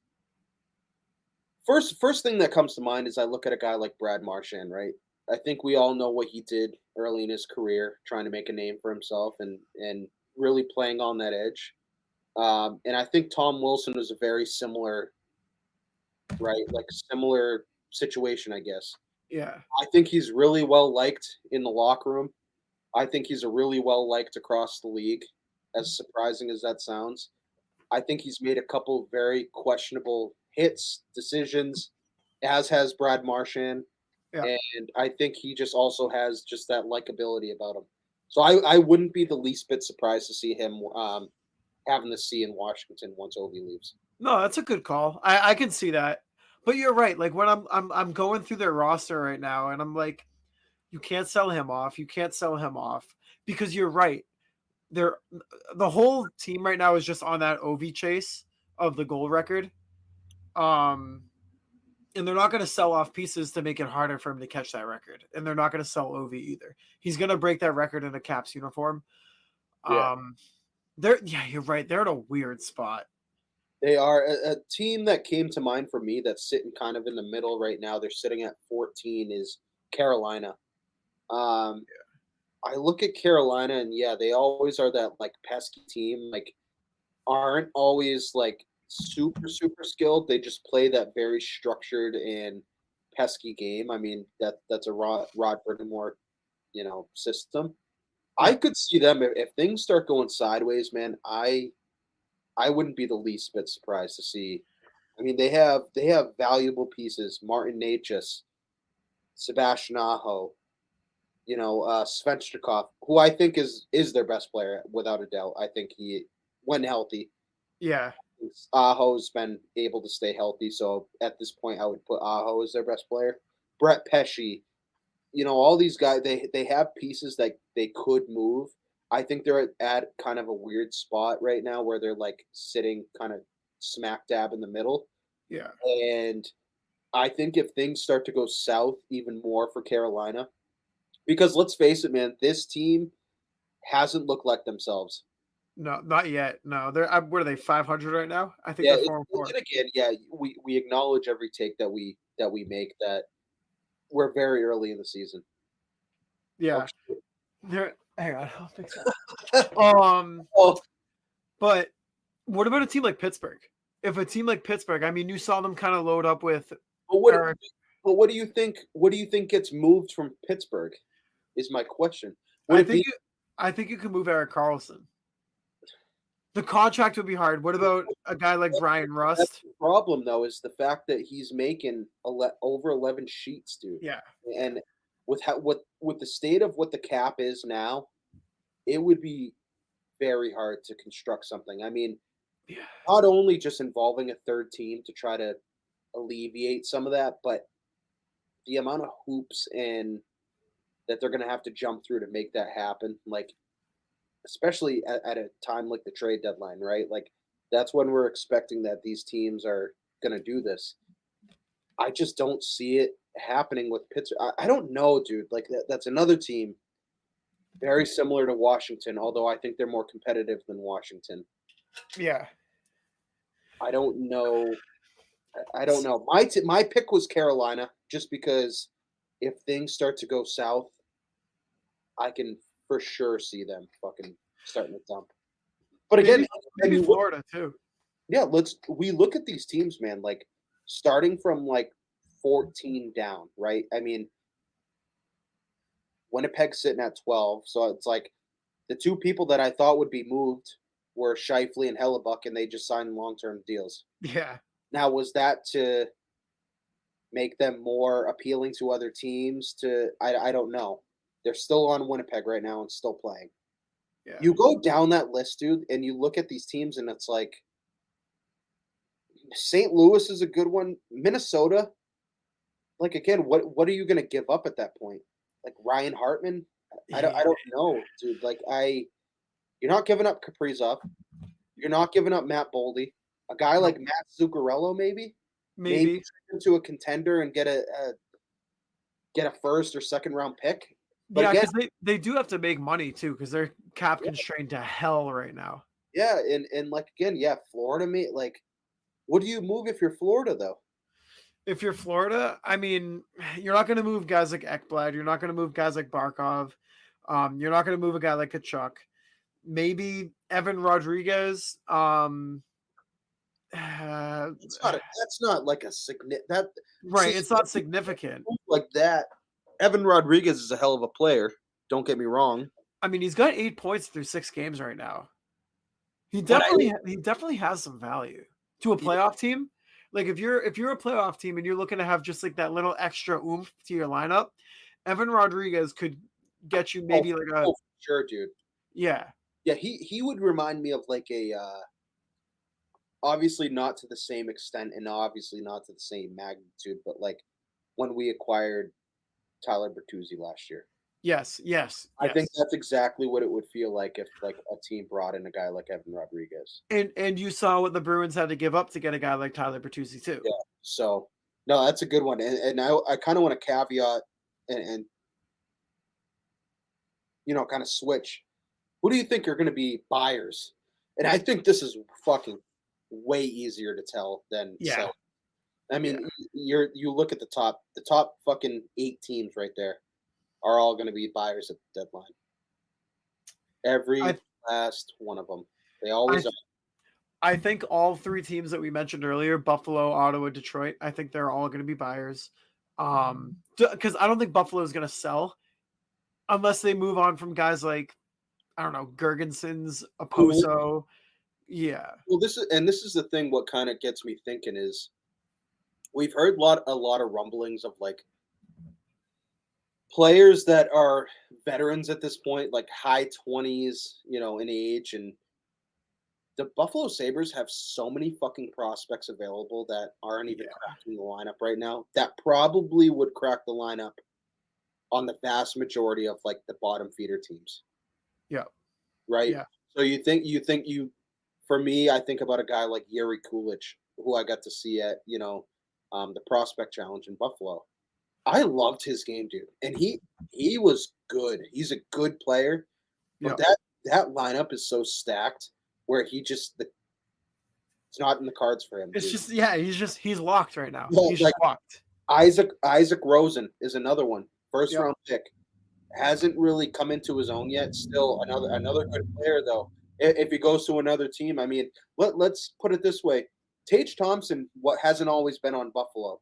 first thing that comes to mind is I look at a guy like Brad Marchand, right? I think we all know what he did early in his career, trying to make a name for himself and really playing on that edge. And I think Tom Wilson is a very similar, right? Like similar situation, I guess. Yeah. I think he's really well liked in the locker room. I think he's a really well liked across the league, as surprising as that sounds. I think he's made a couple very questionable hits, decisions, as has Brad Marchand. Yeah. And I think he just also has just that likability about him. So I wouldn't be the least bit surprised to see him having the C in Washington once Ovi leaves. No, that's a good call. I can see that. But you're right. Like when I'm going through their roster right now, and I'm like, you can't sell him off. You can't sell him off because you're right. The whole team right now is just on that Ovi chase of the goal record. And they're not going to sell off pieces to make it harder for him to catch that record. And they're not going to sell Ovi either. He's going to break that record in a Caps uniform. Yeah. You're right. They're in a weird spot. They are a team that came to mind for me that's sitting kind of in the middle right now. They're sitting at 14 is Carolina. I look at Carolina and they always are that like pesky team, like aren't always like super skilled. They just play that very structured and pesky game. I mean, that's a Rod Brindamore, system. I could see them if things start going sideways, man. I wouldn't be the least bit surprised to see. I mean, they have valuable pieces: Martin Necas, Sebastian Aho, Svechnikov, who I think is their best player without a doubt. I think he, when healthy, Yeah. Aho's been able to stay healthy. So at this point, I would put Aho as their best player. Brett Pesce, all these guys, they have pieces that they could move. I think they're at kind of a weird spot right now where they're like sitting kind of smack dab in the middle. Yeah. And I think if things start to go south even more for Carolina, because let's face it, man, this team hasn't looked like themselves. No, not yet. No, they're what are they 500 right now? I think Yeah, they're 4-4. and again, yeah, we acknowledge every take that we make that we're very early in the season. Yeah. Oh, They're hang on, I'll fix that. oh, But what about a team like Pittsburgh? If a team like Pittsburgh, I mean, you saw them kind of load up with Eric. but what do you think? What do you think gets moved from Pittsburgh? Is my question. I think you can move Eric Carlson. The contract would be hard. What about a guy like Brian That's Rust? the problem, though, is the fact that he's making over 11 sheets, dude. Yeah. And with the state of what the cap is now, it would be very hard to construct something. I mean, Yeah. not only just involving a third team to try to alleviate some of that, but the amount of hoops and that they're going to have to jump through to make that happen. Like, especially at a time like the trade deadline, right? Like, that's when we're expecting that these teams are going to do this. I just don't see it happening with Pittsburgh. I don't know, dude. Like, that's another team very similar to Washington, although I think they're more competitive than Washington. Yeah. I don't know. I don't know. My pick was Carolina, just because if things start to go south, I can for sure see them fucking starting to dump. But again, maybe Florida too. Yeah, we look at these teams, man, like starting from like 14 down, right? I mean, Winnipeg's sitting at 12, so it's like the two people that I thought would be moved were Scheifele and Hellebuck, and they just signed long-term deals. Yeah. Now, was that to make them more appealing to other teams? I don't know. They're still on Winnipeg right now and still playing. Yeah. You go down that list, dude, and you look at these teams, and it's like St. Louis is a good one. Minnesota, like again, what are you going to give up at that point? Like Ryan Hartman? I don't know, dude. Like you're not giving up Kaprizov. You're not giving up Matt Boldy. A guy like Matt Zuccarello, maybe into a contender and get a first or second round pick. But yeah, again, because they do have to make money too, because they're cap constrained to hell right now. Yeah, and like again, yeah, Florida, like, what do you move if you're Florida though? If you're Florida, I mean, you're not going to move guys like Ekblad. You're not going to move guys like Barkov. You're not going to move a guy like Kachuk. Maybe Evan Rodriguez. That's not like a significant. Right, it's not significant like that. Evan Rodriguez is a hell of a player. Don't get me wrong. I mean, he's got 8 points through 6 games right now. He definitely has some value to a playoff team. Like if you're a playoff team and you're looking to have just like that little extra oomph to your lineup, Evan Rodriguez could get you maybe sure, dude. Yeah. Yeah, he would remind me of like a obviously not to the same extent and obviously not to the same magnitude, but like when we acquired Tyler Bertuzzi last year. Yes. I think that's exactly what it would feel like if like a team brought in a guy like Evan Rodriguez. And you saw what the Bruins had to give up to get a guy like Tyler Bertuzzi too. Yeah. So no, that's a good one. And I kind of want to caveat and kind of switch. Who do you think are going to be buyers? And I think this is fucking way easier to tell than sell. I mean, you look at the top fucking 8 teams right there are all going to be buyers at the deadline. Every last one of them. They always are. I think all 3 teams that we mentioned earlier, Buffalo, Ottawa, Detroit, I think they're all going to be buyers. Because I don't think Buffalo is going to sell unless they move on from guys like, I don't know, Gergensons, Oposo. Yeah. Well, this is the thing. What kind of gets me thinking is we've heard a lot of rumblings of like players that are veterans at this point, like high 20s, in age, and the Buffalo Sabres have so many fucking prospects available that aren't even cracking the lineup right now. That probably would crack the lineup on the vast majority of like the bottom feeder teams. Yeah. Right. Yeah. So for me, I think about a guy like Yuri Cawlidge, who I got to see at, the Prospect Challenge in Buffalo. I loved his game, dude. And he was good. He's a good player. But that lineup is so stacked where it's not in the cards for him. It's dude. he's locked right now. Well, He's just locked. Isaac Rosen is another one. First round pick. Hasn't really come into his own yet. Still another good player though. If he goes to another team, I mean, let's put it this way: Tage Thompson, what hasn't always been on Buffalo,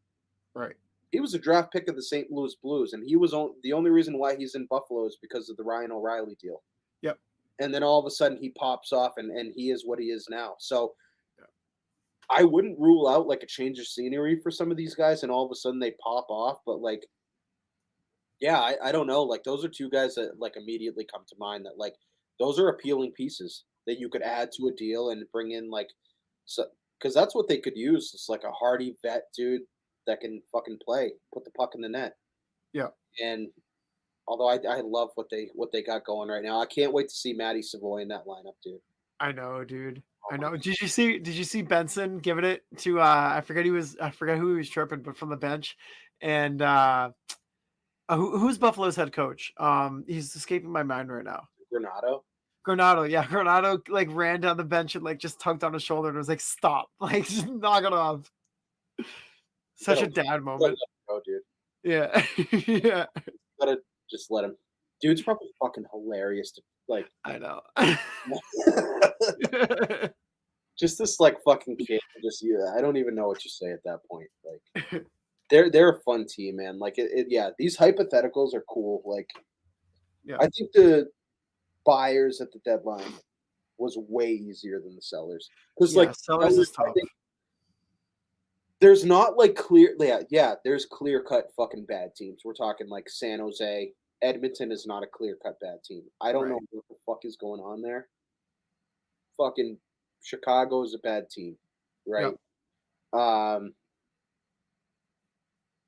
Right. he was a draft pick of the St. Louis Blues, and he was the only reason why he's in Buffalo is because of the Ryan O'Reilly deal. Yep. And then all of a sudden he pops off, and he is what he is now. So I wouldn't rule out like a change of scenery for some of these guys, and all of a sudden they pop off. But like, yeah, I don't know. Like those are two guys that like immediately come to mind that like those are appealing pieces that you could add to a deal and bring in like so because that's what they could use. It's like a hardy vet dude that can fucking play, put the puck in the net. Yeah. And although I love what they got going right now, I can't wait to see Matty Savoy in that lineup, dude. I know, dude. I know. Did you see Benson giving it to I forget who he was chirping, but from the bench. And who's Buffalo's head coach? He's escaping my mind right now. Granado, yeah. Granado like ran down the bench and like just tugged on his shoulder and was like, stop. Like just knock it off. Such a dad moment. Go, dude. Yeah. Yeah. Gotta just let him. Dude's probably fucking hilarious to like. I know. Just this like fucking kid. I don't even know what you say at that point. Like they're a fun team, man. Like these hypotheticals are cool. Like I think the buyers at the deadline was way easier than the sellers. Because like sellers is tough. There's not like there's clear cut fucking bad teams. We're talking like San Jose. Edmonton is not a clear cut bad team. I don't know what the fuck is going on there. Fucking Chicago is a bad team, right? Yep.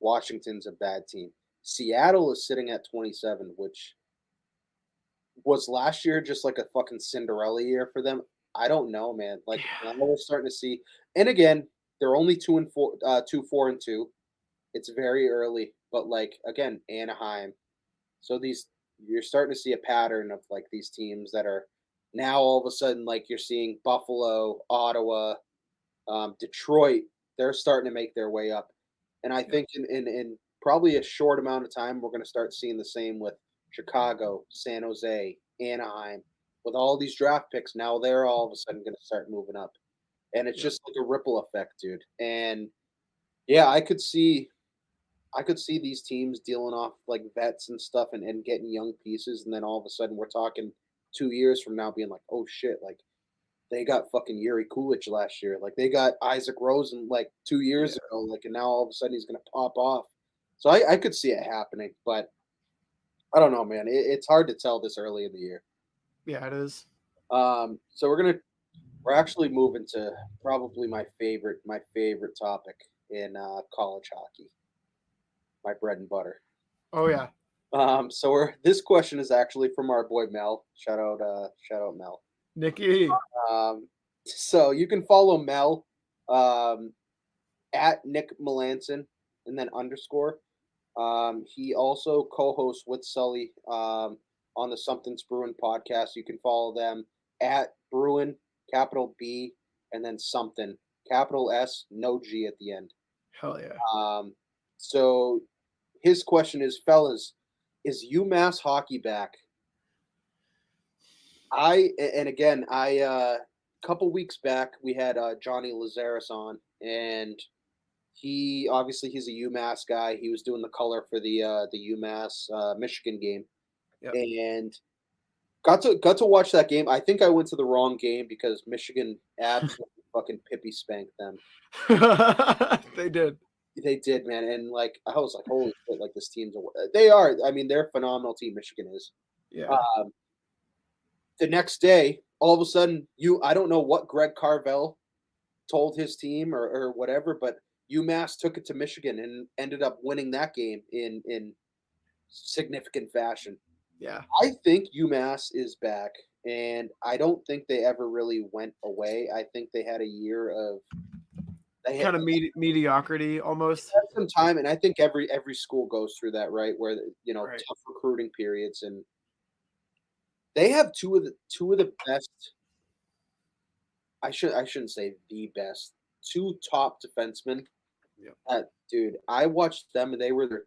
Washington's a bad team. Seattle is sitting at 27, which was last year just like a fucking Cinderella year for them. I don't know, man. Like now we're starting to see, and again, they're only 4-2. It's very early, but like again, Anaheim. So you're starting to see a pattern of like these teams that are now all of a sudden like you're seeing Buffalo, Ottawa, Detroit. They're starting to make their way up, and I think in probably a short amount of time we're going to start seeing the same with Chicago, San Jose, Anaheim. With all these draft picks, now they're all of a sudden going to start moving up. And it's just like a ripple effect, dude. And yeah, I could see these teams dealing off like vets and stuff and getting young pieces, and then all of a sudden we're talking 2 years from now being like, oh shit, like they got fucking Yuri Cawlidge last year, like they got Isaac Rosen like 2 years ago, like, and now all of a sudden he's gonna pop off. So I could see it happening, but I don't know, man. It's hard to tell this early in the year. Yeah, it is. So we're actually moving to probably my favorite topic in college hockey. My bread and butter. Oh yeah. So this question is actually from our boy Mel. Shout out Mel. Nikki. So you can follow Mel at Nick Melanson and then _. He also co-hosts with Sully on the Something's Bruin podcast. You can follow them at Bruin, capital B, and then something, capital S, no G at the end. Hell yeah. So his question is, fellas, is UMass hockey back? A couple weeks back we had Johnny Lazaris on, and he's a UMass guy. He was doing the color for the UMass Michigan game, and got to watch that game. I think I went to the wrong game because Michigan absolutely fucking pippy spanked them. They did. They did, man, and, like, I was like, "Holy shit, like, this team's a" they are, I mean, they're a phenomenal team, Michigan is. Yeah. Um, the next day, all of a sudden, I don't know what Greg Carvel told his team or whatever, but UMass took it to Michigan and ended up winning that game in significant fashion. Yeah. I think UMass is back, and I don't think they ever really went away. I think they had a year of Kind of they mediocrity almost. had some time, and I think every school goes through that, right? Where Right. tough recruiting periods, and they have two of the best. I shouldn't say the best. Two top defensemen. Yep. Dude, I watched them, and they were their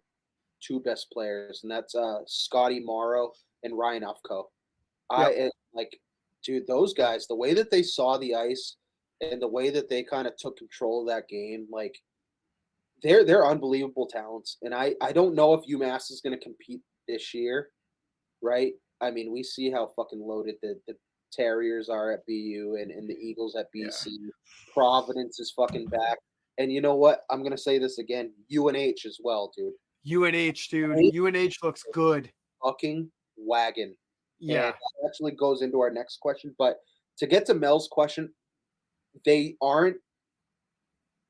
two best players, and that's Scotty Morrow and Ryan Ufko. Yep. Like, dude, those guys, the way that they saw the ice and the way that they kind of took control of that game, like they're unbelievable talents. And I don't know if UMass is going to compete this year, right? I mean, we see how fucking loaded the Terriers are at BU and the Eagles at Yeah. BC. Providence is fucking back. And you know what? I'm gonna say this again. UNH as well, dude. UNH, dude. They UNH looks good. fucking wagon. And Yeah. that actually goes into our next question. But to get to Mel's question, they aren't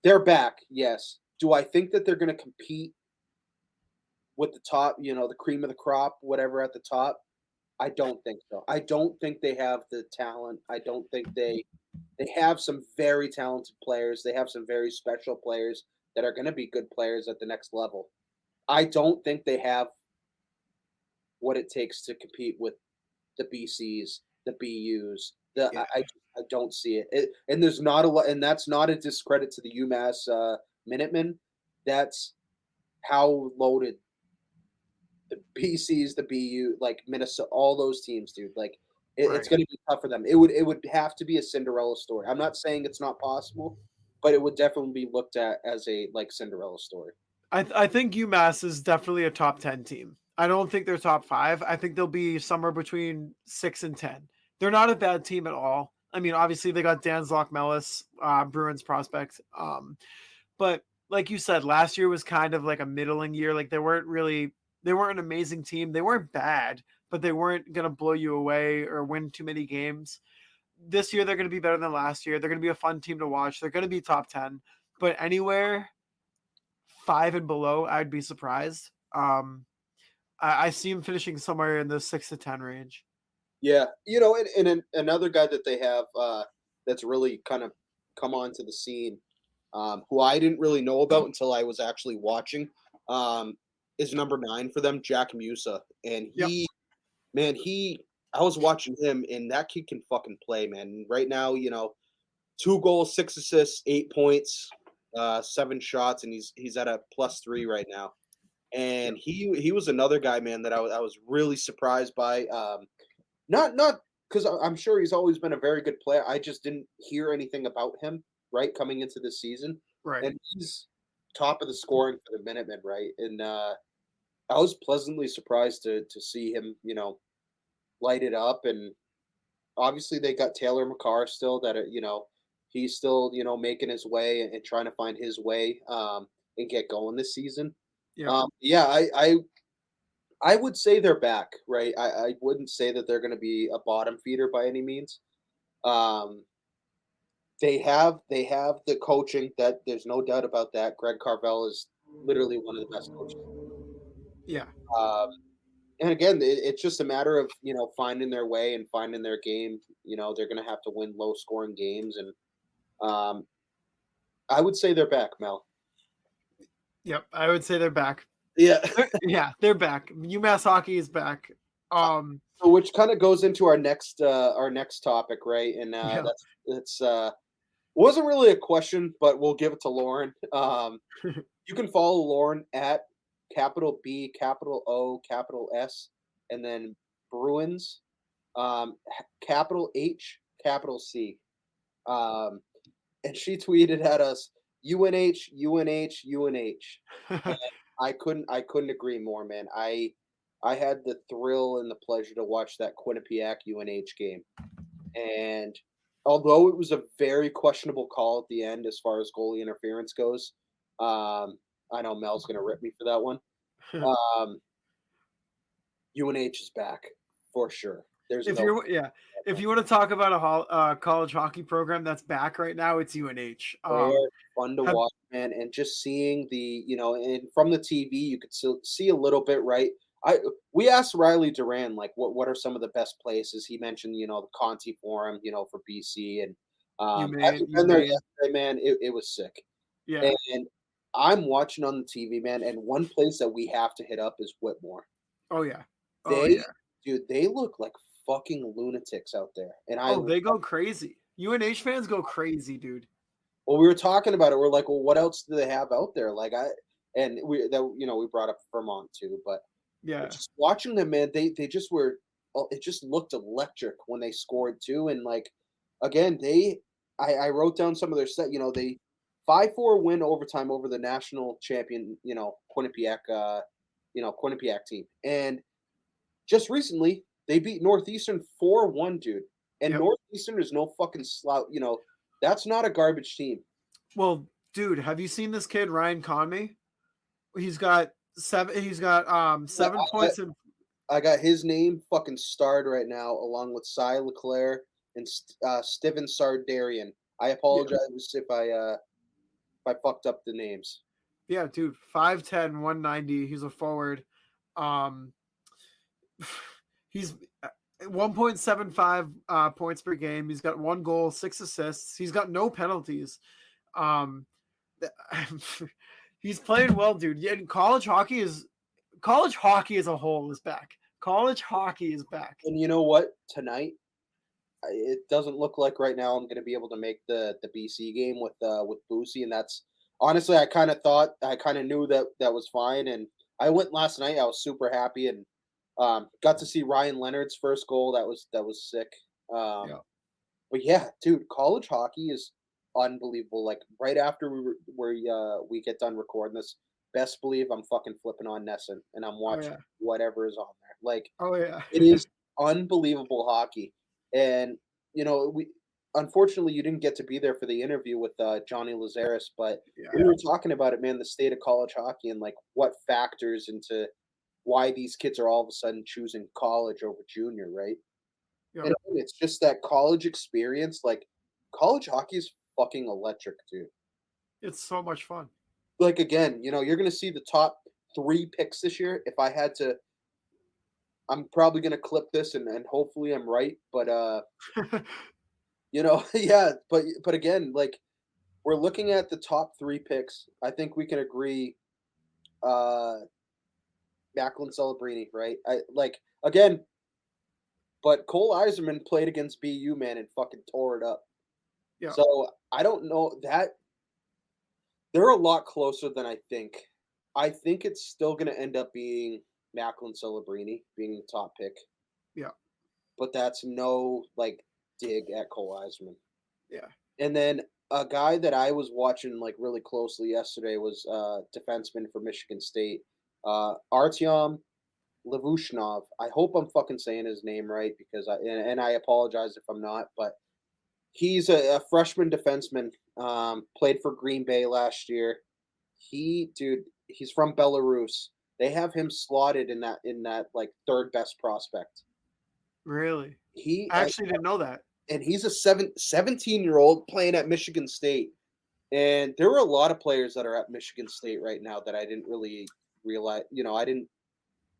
they're back, yes. Do I think that they're gonna compete with the top, the cream of the crop, whatever at the top? I don't think so. I don't think they have the talent. I don't think they have some very talented players. They have some very special players that are going to be good players at the next level. I don't think they have what it takes to compete with the BCs, the BUs. Yeah. I don't see it. And there's not a lot, and that's not a discredit to the UMass Minutemen. That's how loaded the BCs, the BU, like Minnesota, all those teams, dude. Like it's Right. going to be tough for them. It would have to be a Cinderella story. I'm not saying it's not possible, but it would definitely be looked at as a like Cinderella story. I think UMass is definitely a top 10 team. I don't think they're top 5. I think they'll be somewhere between 6 and 10. They're not a bad team at all. I mean, obviously they got Dan Zlock-Mellis, Bruins prospect. But like you said, last year was kind of like a middling year. Like they weren't an amazing team. They weren't bad, but they weren't going to blow you away or win too many games. This year they're going to be better than last year. They're going to be a fun team to watch. They're going to be top 10, but anywhere 5 and below, I'd be surprised. I see him finishing somewhere in the 6 to 10 range. Yeah, and another guy that they have that's really kind of come onto the scene, who I didn't really know about until I was actually watching, is number 9 for them, Jack Musa, and Yep. man, I was watching him, and that kid can fucking play, man. Right now, 2 goals, 6 assists, 8 points, 7 shots, and he's at a +3 right now. And he was another guy, man, that I was really surprised by. Not because I'm sure he's always been a very good player. I just didn't hear anything about him, right, coming into this season. Right. And he's top of the scoring for the Minutemen, right? And I was pleasantly surprised to see him, light it up. And obviously they got Taylor McCarr still that he's still making his way and trying to find his way and get going this season. Yeah. Yeah, I would say they're back, right? I wouldn't say that they're going to be a bottom feeder by any means. Um, they have the coaching that there's no doubt about that. Greg Carvel is literally one of the best coaches. Yeah. Um, and again, it's just a matter of finding their way and finding their game. They're going to have to win low scoring games, and um, I would say they're back, Mel. Yep. I would say they're back. Yeah. Yeah, they're back. UMass hockey is back. So which kind of goes into our next topic, right? And Yeah. that's wasn't really a question, but we'll give it to Lauren. You can follow Lauren at capital B, capital O, capital S, and then Bruins, capital H, capital C. And she tweeted at us, UNH, UNH, UNH. And I couldn't agree more, man. I had the thrill and the pleasure to watch that Quinnipiac UNH game. And although it was a very questionable call at the end as far as goalie interference goes, I know Mel's gonna rip me for that one. Um, UNH is back for sure. There's if no you're yeah, if you want to talk about a college hockey program that's back right now, it's UNH. They're fun to Have watch, man, and just seeing the and from the TV, you could still see a little bit, right? We asked Riley Duran like what are some of the best places. He mentioned the Conti Forum, for BC, and having been there UMaine, yesterday, man, it was sick. yeah. And I'm watching on the TV, man, and one place that we have to hit up is Whitmore. Oh yeah. Oh They, yeah. dude, they look like fucking lunatics out there, and I Oh, they go crazy. UNH fans go crazy, dude. Well, we were talking about it. We're like, well, what else do they have out there? And we brought up Vermont too, but Yeah. just watching them, man, they just were. It just looked electric when they scored too, and again, I wrote down some of their set. They 5-4 win overtime over the national champion, Quinnipiac, Quinnipiac team, and just recently they beat Northeastern 4-1, dude. And Yep. Northeastern is no fucking slouch. That's not a garbage team. Well, dude, have you seen this kid Ryan Conmay? He's got 7 points in. I got his name fucking starred right now, along with Cy Leclerc and Steven Sardarian. I apologize if I fucked up the names. Yeah, dude, 5'10", 190. He's a forward. He's 1.75 points per game. He's got 1 goal, 6 assists. He's got no penalties. He's playing well, dude. Yeah, college hockey as a whole is back. College hockey is back. And you know what? Tonight, it doesn't look like right now I'm going to be able to make the BC game with Boosie, and that's honestly I kind of knew that was fine, and I went last night. I was super happy and got to see Ryan Leonard's first goal. That was sick. Yeah. But yeah, dude, college hockey is unbelievable. Like right after we get done recording this, best believe I'm fucking flipping on Nesson and I'm watching whatever is on there. Like Oh yeah. it is unbelievable hockey. And we unfortunately you didn't get to be there for the interview with Johnny Lazaris, but we were talking about it, man, the state of college hockey and like what factors into why these kids are all of a sudden choosing college over junior, right? Yeah. And it's just that college experience. Like college hockey is fucking electric, dude. It's so much fun. Like again, you're gonna see the top 3 picks this year. If I had to, I'm probably gonna clip this and hopefully I'm right. But yeah. But again, like we're looking at the top 3 picks. I think we can agree. Macklin Celebrini, right? Again, but Cole Eiserman played against BU, man, and fucking tore it up. Yeah. So I don't know that they're a lot closer than I think. I think it's still going to end up being Macklin Celebrini being the top pick. Yeah. But that's no dig at Cole Eiserman. Yeah. And then a guy that I was watching really closely yesterday was defenseman for Michigan State, Artyom Levushnov. I hope I'm fucking saying his name right because I apologize if I'm not, but he's a freshman defenseman. Played for Green Bay last year. He's from Belarus. They have him slotted in that third best prospect. Really? I actually didn't know that. And he's a 17-year-old playing at Michigan State. And there were a lot of players that are at Michigan State right now that I didn't really realize.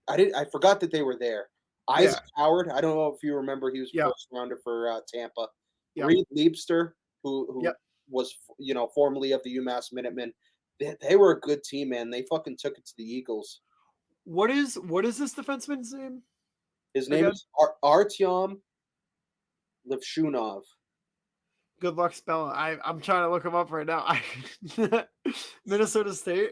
I forgot that they were there. Isaac Howard, I don't know if you remember, he was first rounder for Tampa. Reed Liebster, who was formerly of the UMass Minutemen. They were a good team, man. They fucking took it to the Eagles. What is this defenseman's name? His name is Artyom Levshunov. Good luck spelling. I'm trying to look him up right now. Minnesota State?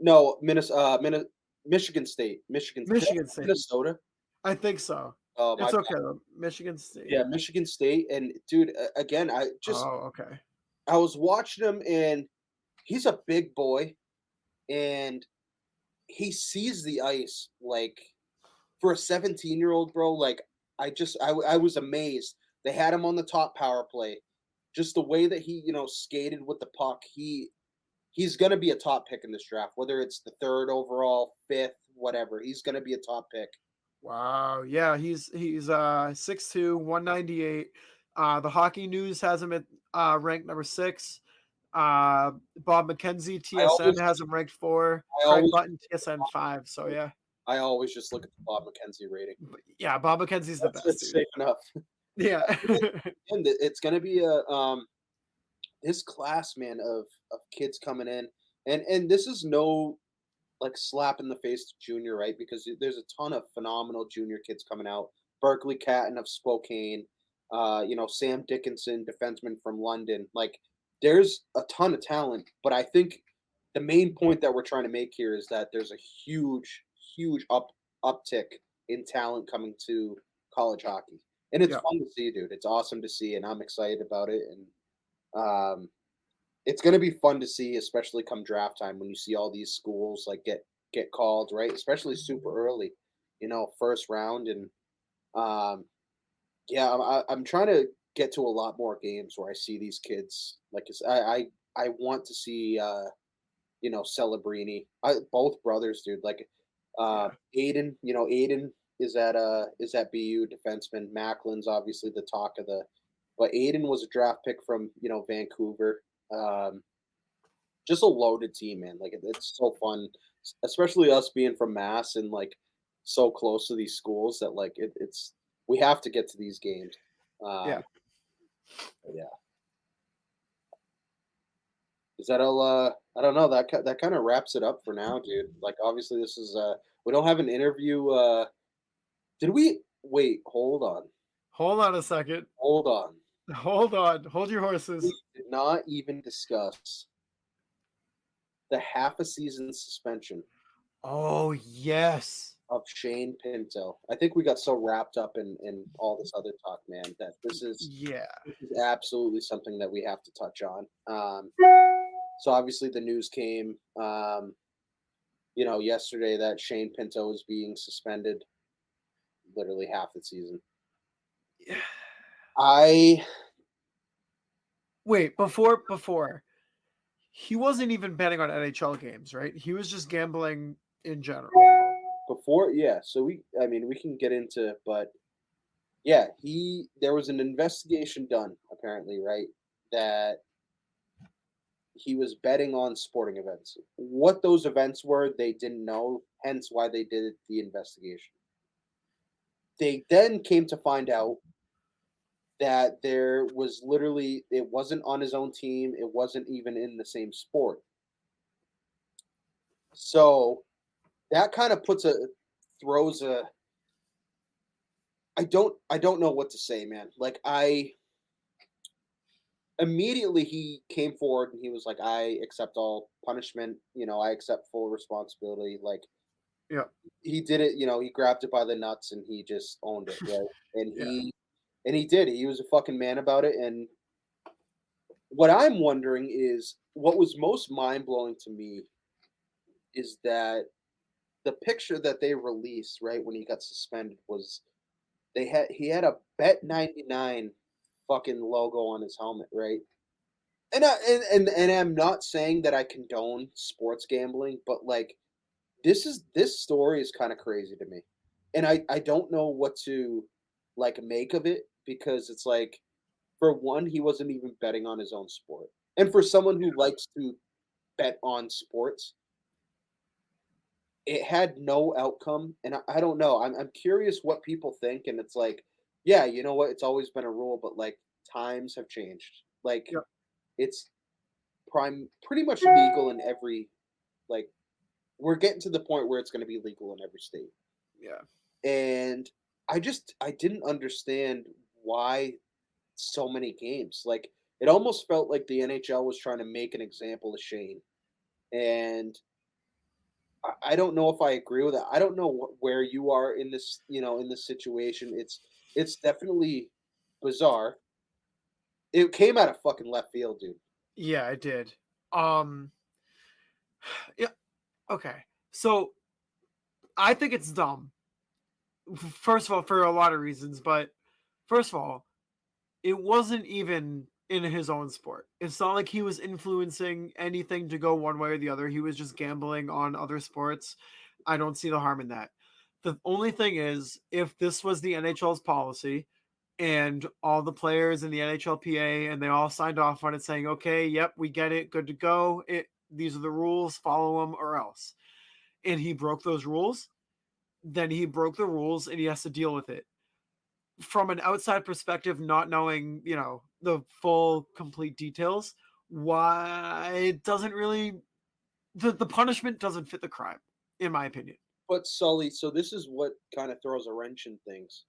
No, Michigan State. Michigan State. Minnesota? I think so. It's okay though. Michigan State. Yeah, Michigan State. And dude, again, I was watching him and he's a big boy and he sees the ice for a 17-year-old, bro. I was amazed. They had him on the top power play. Just the way that he, skated with the puck. he's going to be a top pick in this draft, whether it's the 3rd overall, 5th, whatever. He's going to be a top pick. Wow. Yeah, he's 6'2", 198. The Hockey News has him at ranked number 6. Bob McKenzie, TSN has him ranked 4. Craig Button, TSN 5. So yeah. I always just look at the Bob McKenzie rating. Yeah, Bob McKenzie's the best. It's safe enough. Yeah. And it's going to be a this class, man, of kids coming in, and this is no like slap in the face to junior, right? Because there's a ton of phenomenal junior kids coming out. Berkeley Catton of Spokane, Sam Dickinson, defenseman from London. Like, there's a ton of talent, but I think the main point that we're trying to make here is that there's a huge uptick in talent coming to college hockey, and it's fun to see, dude. It's awesome to see, and I'm excited about it. And it's going to be fun to see, especially come draft time, when you see all these schools like get called, right? Especially super early, first round. And I'm trying to get to a lot more games where I see these kids. Like, I want to see Celebrini, both brothers, dude. Like Aiden, Aiden is at BU, defenseman. Macklin's obviously the talk of but Aiden was a draft pick from Vancouver. Just a loaded team, man. Like, it's so fun, especially us being from Mass and like so close to these schools that like it's we have to get to these games. Yeah. Is that all? I don't know. That kind of wraps it up for now, dude. Like, obviously, this is we don't have an interview. Did we wait? Hold on. Hold on a second. Hold on. Hold on. Hold your horses. We did not even discuss the half a season suspension. Oh, yes. Of Shane Pinto. I think we got so wrapped up in all this other talk, man, that this is absolutely something that we have to touch on. So obviously the news came, yesterday that Shane Pinto is being suspended literally half the season. Wait, before he wasn't even betting on NHL games, right? He was just gambling in general. Before, yeah. So we can get into, but yeah, there was an investigation done apparently, right? That he was betting on sporting events. What those events were, they didn't know, hence why they did the investigation. They then came to find out that there was literally, it wasn't on his own team, it wasn't even in the same sport. So that kind of throws a I don't know what to say, man. Like, immediately he came forward and he was like, I accept all punishment, I accept full responsibility. Like, yeah, he did it, he grabbed it by the nuts and he just owned it, right? And he did. He was a fucking man about it. And what I'm wondering is, what was most mind-blowing to me is that the picture that they released right when he got suspended was he had a Bet 99 fucking logo on his helmet, right? And I'm not saying that I condone sports gambling, but like, this story is kind of crazy to me. And I don't know what to like make of it, because it's like, for one, he wasn't even betting on his own sport. And for someone who likes to bet on sports, it had no outcome. And I don't know. I'm curious what people think. And it's like, yeah, you know what? It's always been a rule, but like, times have changed. Like, it's pretty much legal in every, like, we're getting to the point where it's going to be legal in every state. Yeah. And I didn't understand why so many games. Like, it almost felt like the NHL was trying to make an example of Shane. And I don't know if I agree with that. I don't know where you are in this, in this situation. It's definitely bizarre. It came out of fucking left field, dude. Yeah, it did. Yeah. Okay. So I think it's dumb. First of all, for a lot of reasons, but first of all, it wasn't even in his own sport. It's not like he was influencing anything to go one way or the other. He was just gambling on other sports. I don't see the harm in that. The only thing is, if this was the NHL's policy and all the players in the NHLPA and they all signed off on it saying, okay, yep, we get it, good to go. These are the rules, follow them or else. And he broke those rules, then he broke the rules and he has to deal with it. From an outside perspective, not knowing, the full complete details, why it doesn't really the punishment doesn't fit the crime, in my opinion. But Sully, so this is what kind of throws a wrench in things.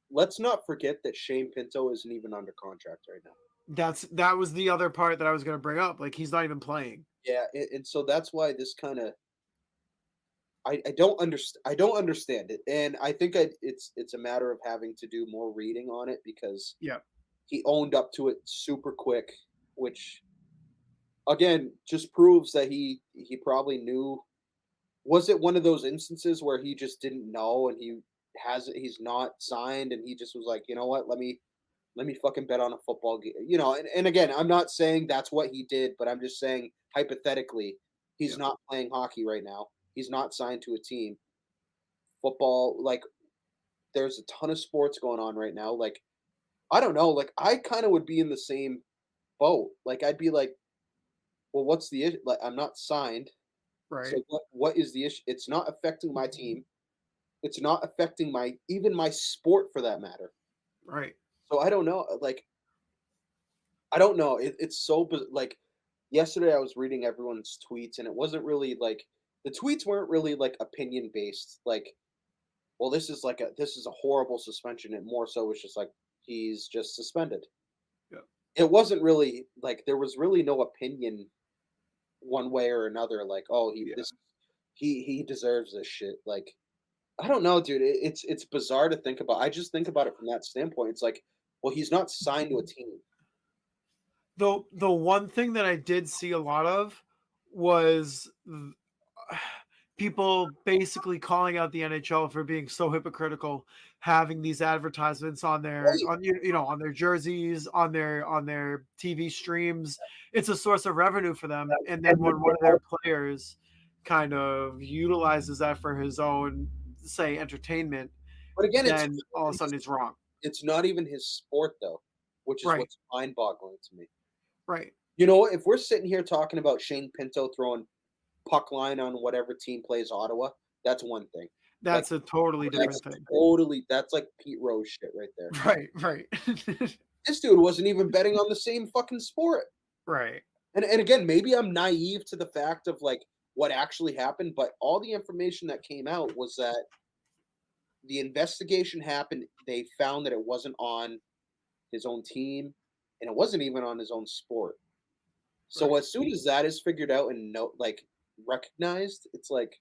Let's not forget that Shane Pinto isn't even under contract right now. That was the other part that I was going to bring up. Like, he's not even playing. Yeah, and so that's why this kind of I don't understand. I don't understand it, and I think it's a matter of having to do more reading on it because Yeah, he owned up to it super quick, which again just proves that he probably knew. Was it one of those instances where he just didn't know and he's not signed and he just was like, you know what, let me fucking bet on a football game, and again, I'm not saying that's what he did, but I'm just saying hypothetically, he's not playing hockey right now. He's not signed to a team. Football, like, there's a ton of sports going on right now. Like, I don't know. Like, I kind of would be in the same boat. Like, I'd be like, well, what's the issue? Like, I'm not signed. right. So what is the issue? It's not affecting my team. It's not affecting even my sport for that matter. Right. So I don't know. Like, I don't know. It's so like yesterday I was reading everyone's tweets and it wasn't really like the tweets weren't really like opinion based. Like, well, this is a horrible suspension. And more so, it's just like he's just suspended. Yeah. It wasn't really like there was really no opinion one way or another. Like, oh, he deserves this shit. Like, I don't know, dude. It's bizarre to think about. I just think about it from that standpoint. It's like, well, he's not signed to a team. The one thing that I did see a lot of was people basically calling out the NHL for being so hypocritical, having these advertisements on their on their jerseys, on their TV streams. It's a source of revenue for them. And then when one of their players kind of utilizes that for his own, say, entertainment, But again, then all of a sudden it's wrong. it's not even his sport though, which is Right. what's mind-boggling to me. Right. You know, if we're sitting here talking about Shane Pinto throwing puck line on whatever team plays Ottawa, that's one thing. That's a totally different thing. That's like Pete Rose shit right there. Right, right. This dude wasn't even betting on the same fucking sport. Right. And again, maybe I'm naive to the fact of like what actually happened, but all the information that came out was that the investigation happened. They found that it wasn't on his own team, and it wasn't even on his own sport. So Right. as soon as that is figured out and recognized, it's like,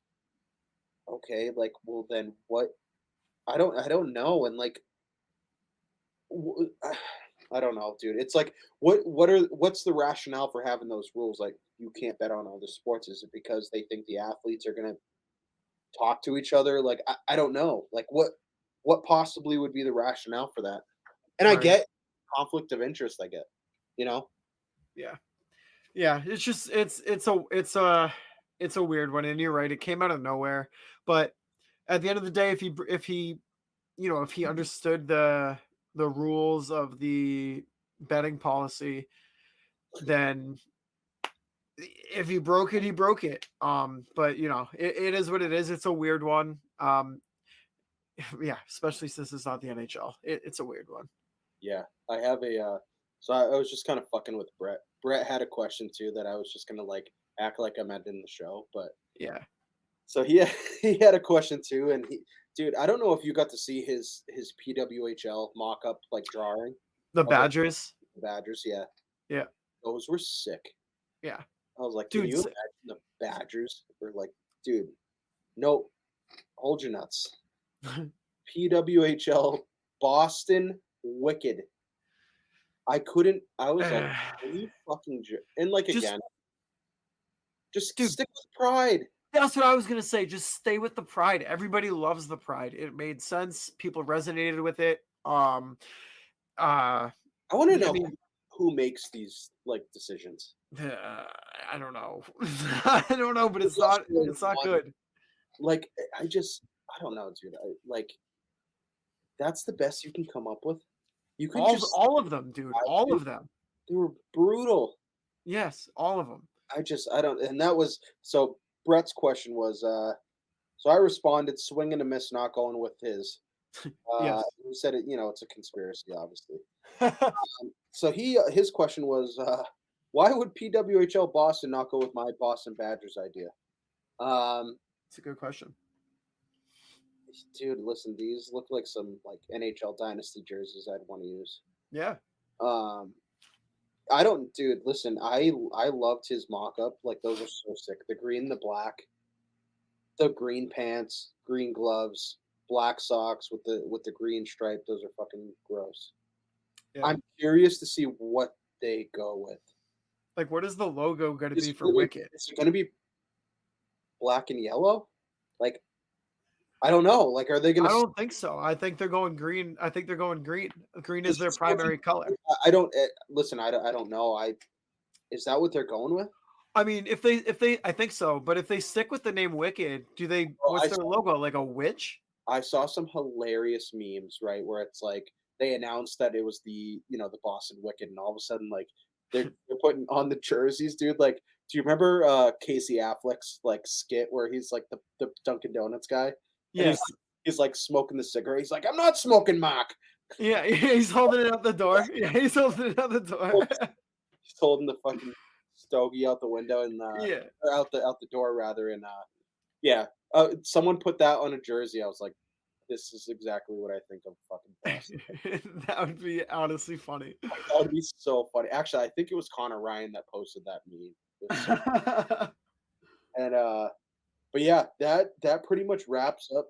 okay, like, well then what? I don't know, and like, I don't know, dude. It's like, what's the rationale for having those rules? Like, you can't bet on other sports. Is it because they think the athletes are gonna talk to each other? Like, I don't know. Like, what possibly would be the rationale for that? And I Right. get conflict of interest. I get, you know. Yeah. Yeah. It's just it's a weird one, and you're right. It came out of nowhere, but at the end of the day, if he understood the rules of the betting policy, then if he broke it, he broke it. But it is what it is. It's a weird one. Yeah, especially since it's not the NHL. It's a weird one. Yeah, I have a. So I was just kind of fucking with Brett. Brett had a question too that I was just gonna like act like I'm at in the show, but Yeah. so he he had a question too, and dude, I don't know if you got to see his PWHL mock up like drawing. The of, like, Badgers. the Badgers, yeah, Yeah. those were sick. Yeah. I was like, can Dude, you imagine the Badgers were like, dude, no, hold your nuts. PWHL Boston Wicked. I couldn't. I was like, are you fucking? And like again, just dude, stick with pride. that's what I was gonna say. Just stay with the pride. Everybody loves the pride. It made sense. People resonated with it. I want to know who makes these like decisions? I don't know. I don't know, but it's not good. Like I don't know, dude. That's the best you can come up with. You could just All of them, dude. All of them. They were brutal. Yes, all of them. I don't, and that was so. Brett's question was, so I responded, swing and a miss, not going with his. Yes. He said it, it's a conspiracy, obviously. So his question was, why would PWHL Boston not go with my Boston Badgers idea? It's a good question. Dude, listen, these look like some like NHL dynasty jerseys I'd want to use. Yeah. I don't, dude. Listen, I loved his mock-up. Like those are so sick. The green, the black, the green pants, green gloves, black socks with the green stripe. Those are fucking gross. Yeah. I'm curious to see what they go with. Like, what is the logo going to be for Wicked? Is it going to be black and yellow? Like, I don't know. Like, are they going to? I don't think so. I think they're going green. I think they're going green. Green is their primary color. I don't listen. I don't know. Is that what they're going with? I mean, if they, I think so. But if they stick with the name Wicked, do they? What's their logo? Like a witch? I saw some hilarious memes, right, where it's like they announced that it was the Boston Wicked, and all of a sudden, like they're putting on the jerseys, dude. Like, do you remember Casey Affleck's like skit where he's like the Dunkin' Donuts guy? Yes. He's like smoking the cigarette. He's like, I'm not smoking, Mark. Yeah, he's holding it out the door. Yeah, he's holding it out the door. He's holding the fucking stogie out the window and or out the door rather. And someone put that on a jersey. I was like, this is exactly what I think of fucking Boston. That would be honestly funny. That would be so funny. Actually, I think it was Connor Ryan that posted that meme. And but yeah, that pretty much wraps up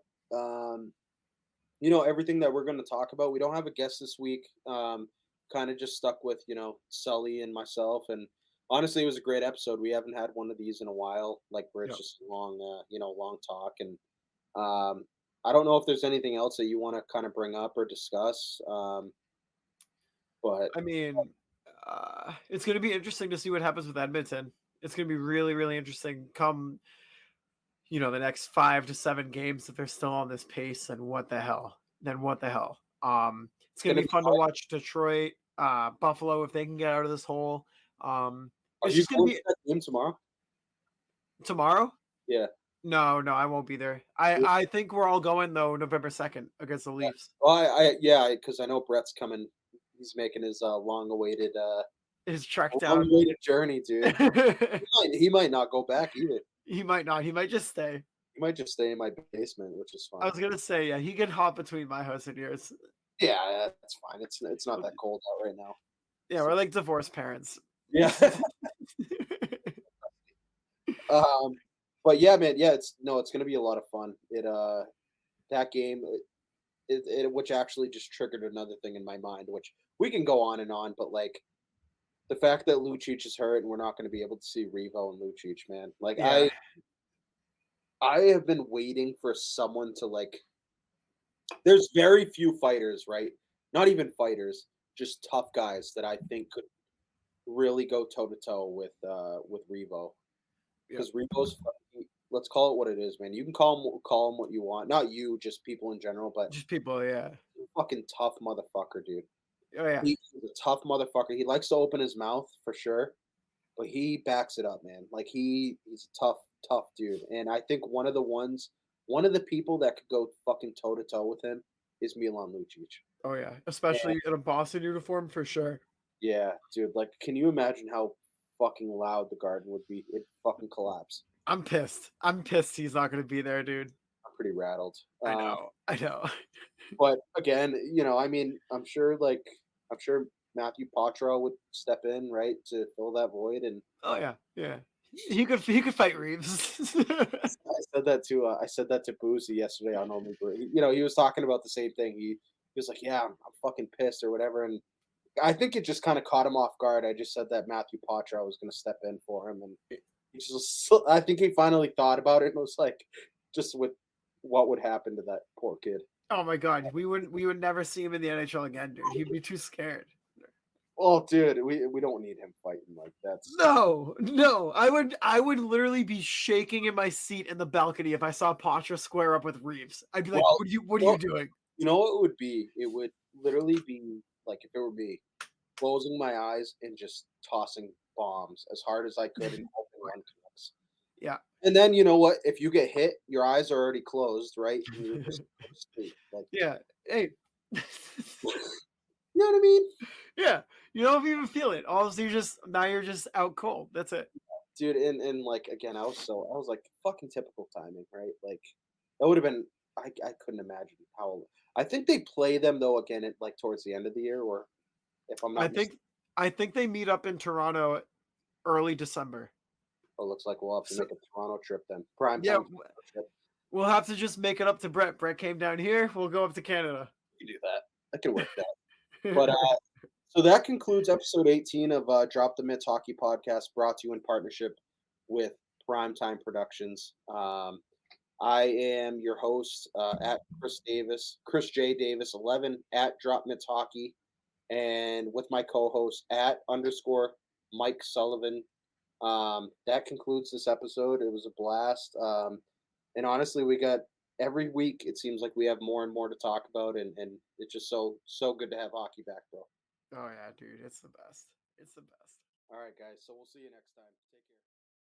everything that we're going to talk about. We don't have a guest this week. Kind of just stuck with Sully and myself, and honestly, it was a great episode. We haven't had one of these in a while, like where it's just long talk. And I don't know if there's anything else that you want to kind of bring up or discuss. But I mean, it's going to be interesting to see what happens with Edmonton. It's going to be really, really interesting. Come, the next 5 to 7 games, if they're still on this pace, and what the hell? Then what the hell? It's going to be fun to watch Detroit, Buffalo, if they can get out of this hole. Are you going to that game tomorrow? Tomorrow? Yeah. No, I won't be there. I think we're all going though November 2nd against the Leafs. Well, because I know Brett's coming. He's making his long-awaited his trek down. Long-awaited journey, dude. he might not go back either. He might not. He might just stay. He might just stay in my basement, which is fine. I was gonna say, yeah, he can hop between my house and yours. Yeah, that's fine. It's not that cold out right now. Yeah, we're like divorced parents. Yeah. But yeah, man, it's gonna be a lot of fun. That game, which actually just triggered another thing in my mind, which we can go on and on, but like the fact that Lucic is hurt and we're not going to be able to see Revo and Lucic, man. Like I have been waiting for someone to like. There's very few fighters, right? Not even fighters, just tough guys that I think could really go toe to toe with Revo. Because Revo's, let's call it what it is, man. You can call him what you want. Not you, just people in general, but just people, yeah. Fucking tough motherfucker, dude. Oh yeah. He's a tough motherfucker. He likes to open his mouth for sure, but he backs it up, man. Like he's a tough dude. And I think one of the people that could go fucking toe to toe with him is Milan Lucic. Oh yeah, especially in a Boston uniform for sure. Yeah, dude. Like, can you imagine how fucking loud the Garden would be? It'd fucking collapse. I'm pissed he's not going to be there, dude. I'm pretty rattled. I know. But again, I mean, I'm sure Matthew Poitras would step in, right, to fill that void. And oh yeah. He could fight Reeves. I said that to Boozy yesterday on Only Brew. He was talking about the same thing. He was like, "Yeah, I'm fucking pissed" or whatever, and I think it just kind of caught him off guard. I just said that Matthew Poitras was going to step in for him, and I think he finally thought about it and was like, just with what would happen to that poor kid. Oh my god, we would never see him in the NHL again, dude. He'd be too scared. Oh, dude, we don't need him fighting like that's. No, no. I would literally be shaking in my seat in the balcony if I saw Patra square up with Reeves. I'd be like, Well, what are well, you doing? you know what it would be? It would literally be like if it were me, closing my eyes and just tossing bombs as hard as I could and hoping one connects. Yeah. And then you know what? If you get hit, your eyes are already closed, right? And you're just go to sleep. Like, Yeah. Hey. you know what I mean? Yeah. You don't even feel it. All you just now you're just out cold. That's it. Dude, and like again, I was like fucking typical timing, right? Like that would have been I couldn't imagine how I think they play them though again at like towards the end of the year, or if I'm I not think mistaken. I think they meet up in Toronto early December. Oh, looks like we'll have to So make a Toronto trip then. Prime yeah, time Toronto trip. we'll have to just make it up to Brett. Brett came down here. We'll go up to Canada. We can do that. I can work that. But so that concludes episode 18 of Drop the Mitts Hockey Podcast, brought to you in partnership with Primetime Productions. I am your host at Chris J Davis 11 at Drop Mitts Hockey, and with my co-host at _ Mike Sullivan. That concludes this episode. It was a blast. And honestly, we got every week. It seems like we have more and more to talk about, and it's just so good to have hockey back, bro. Oh yeah, dude, it's the best. It's the best. All right, guys. So we'll see you next time. Take care.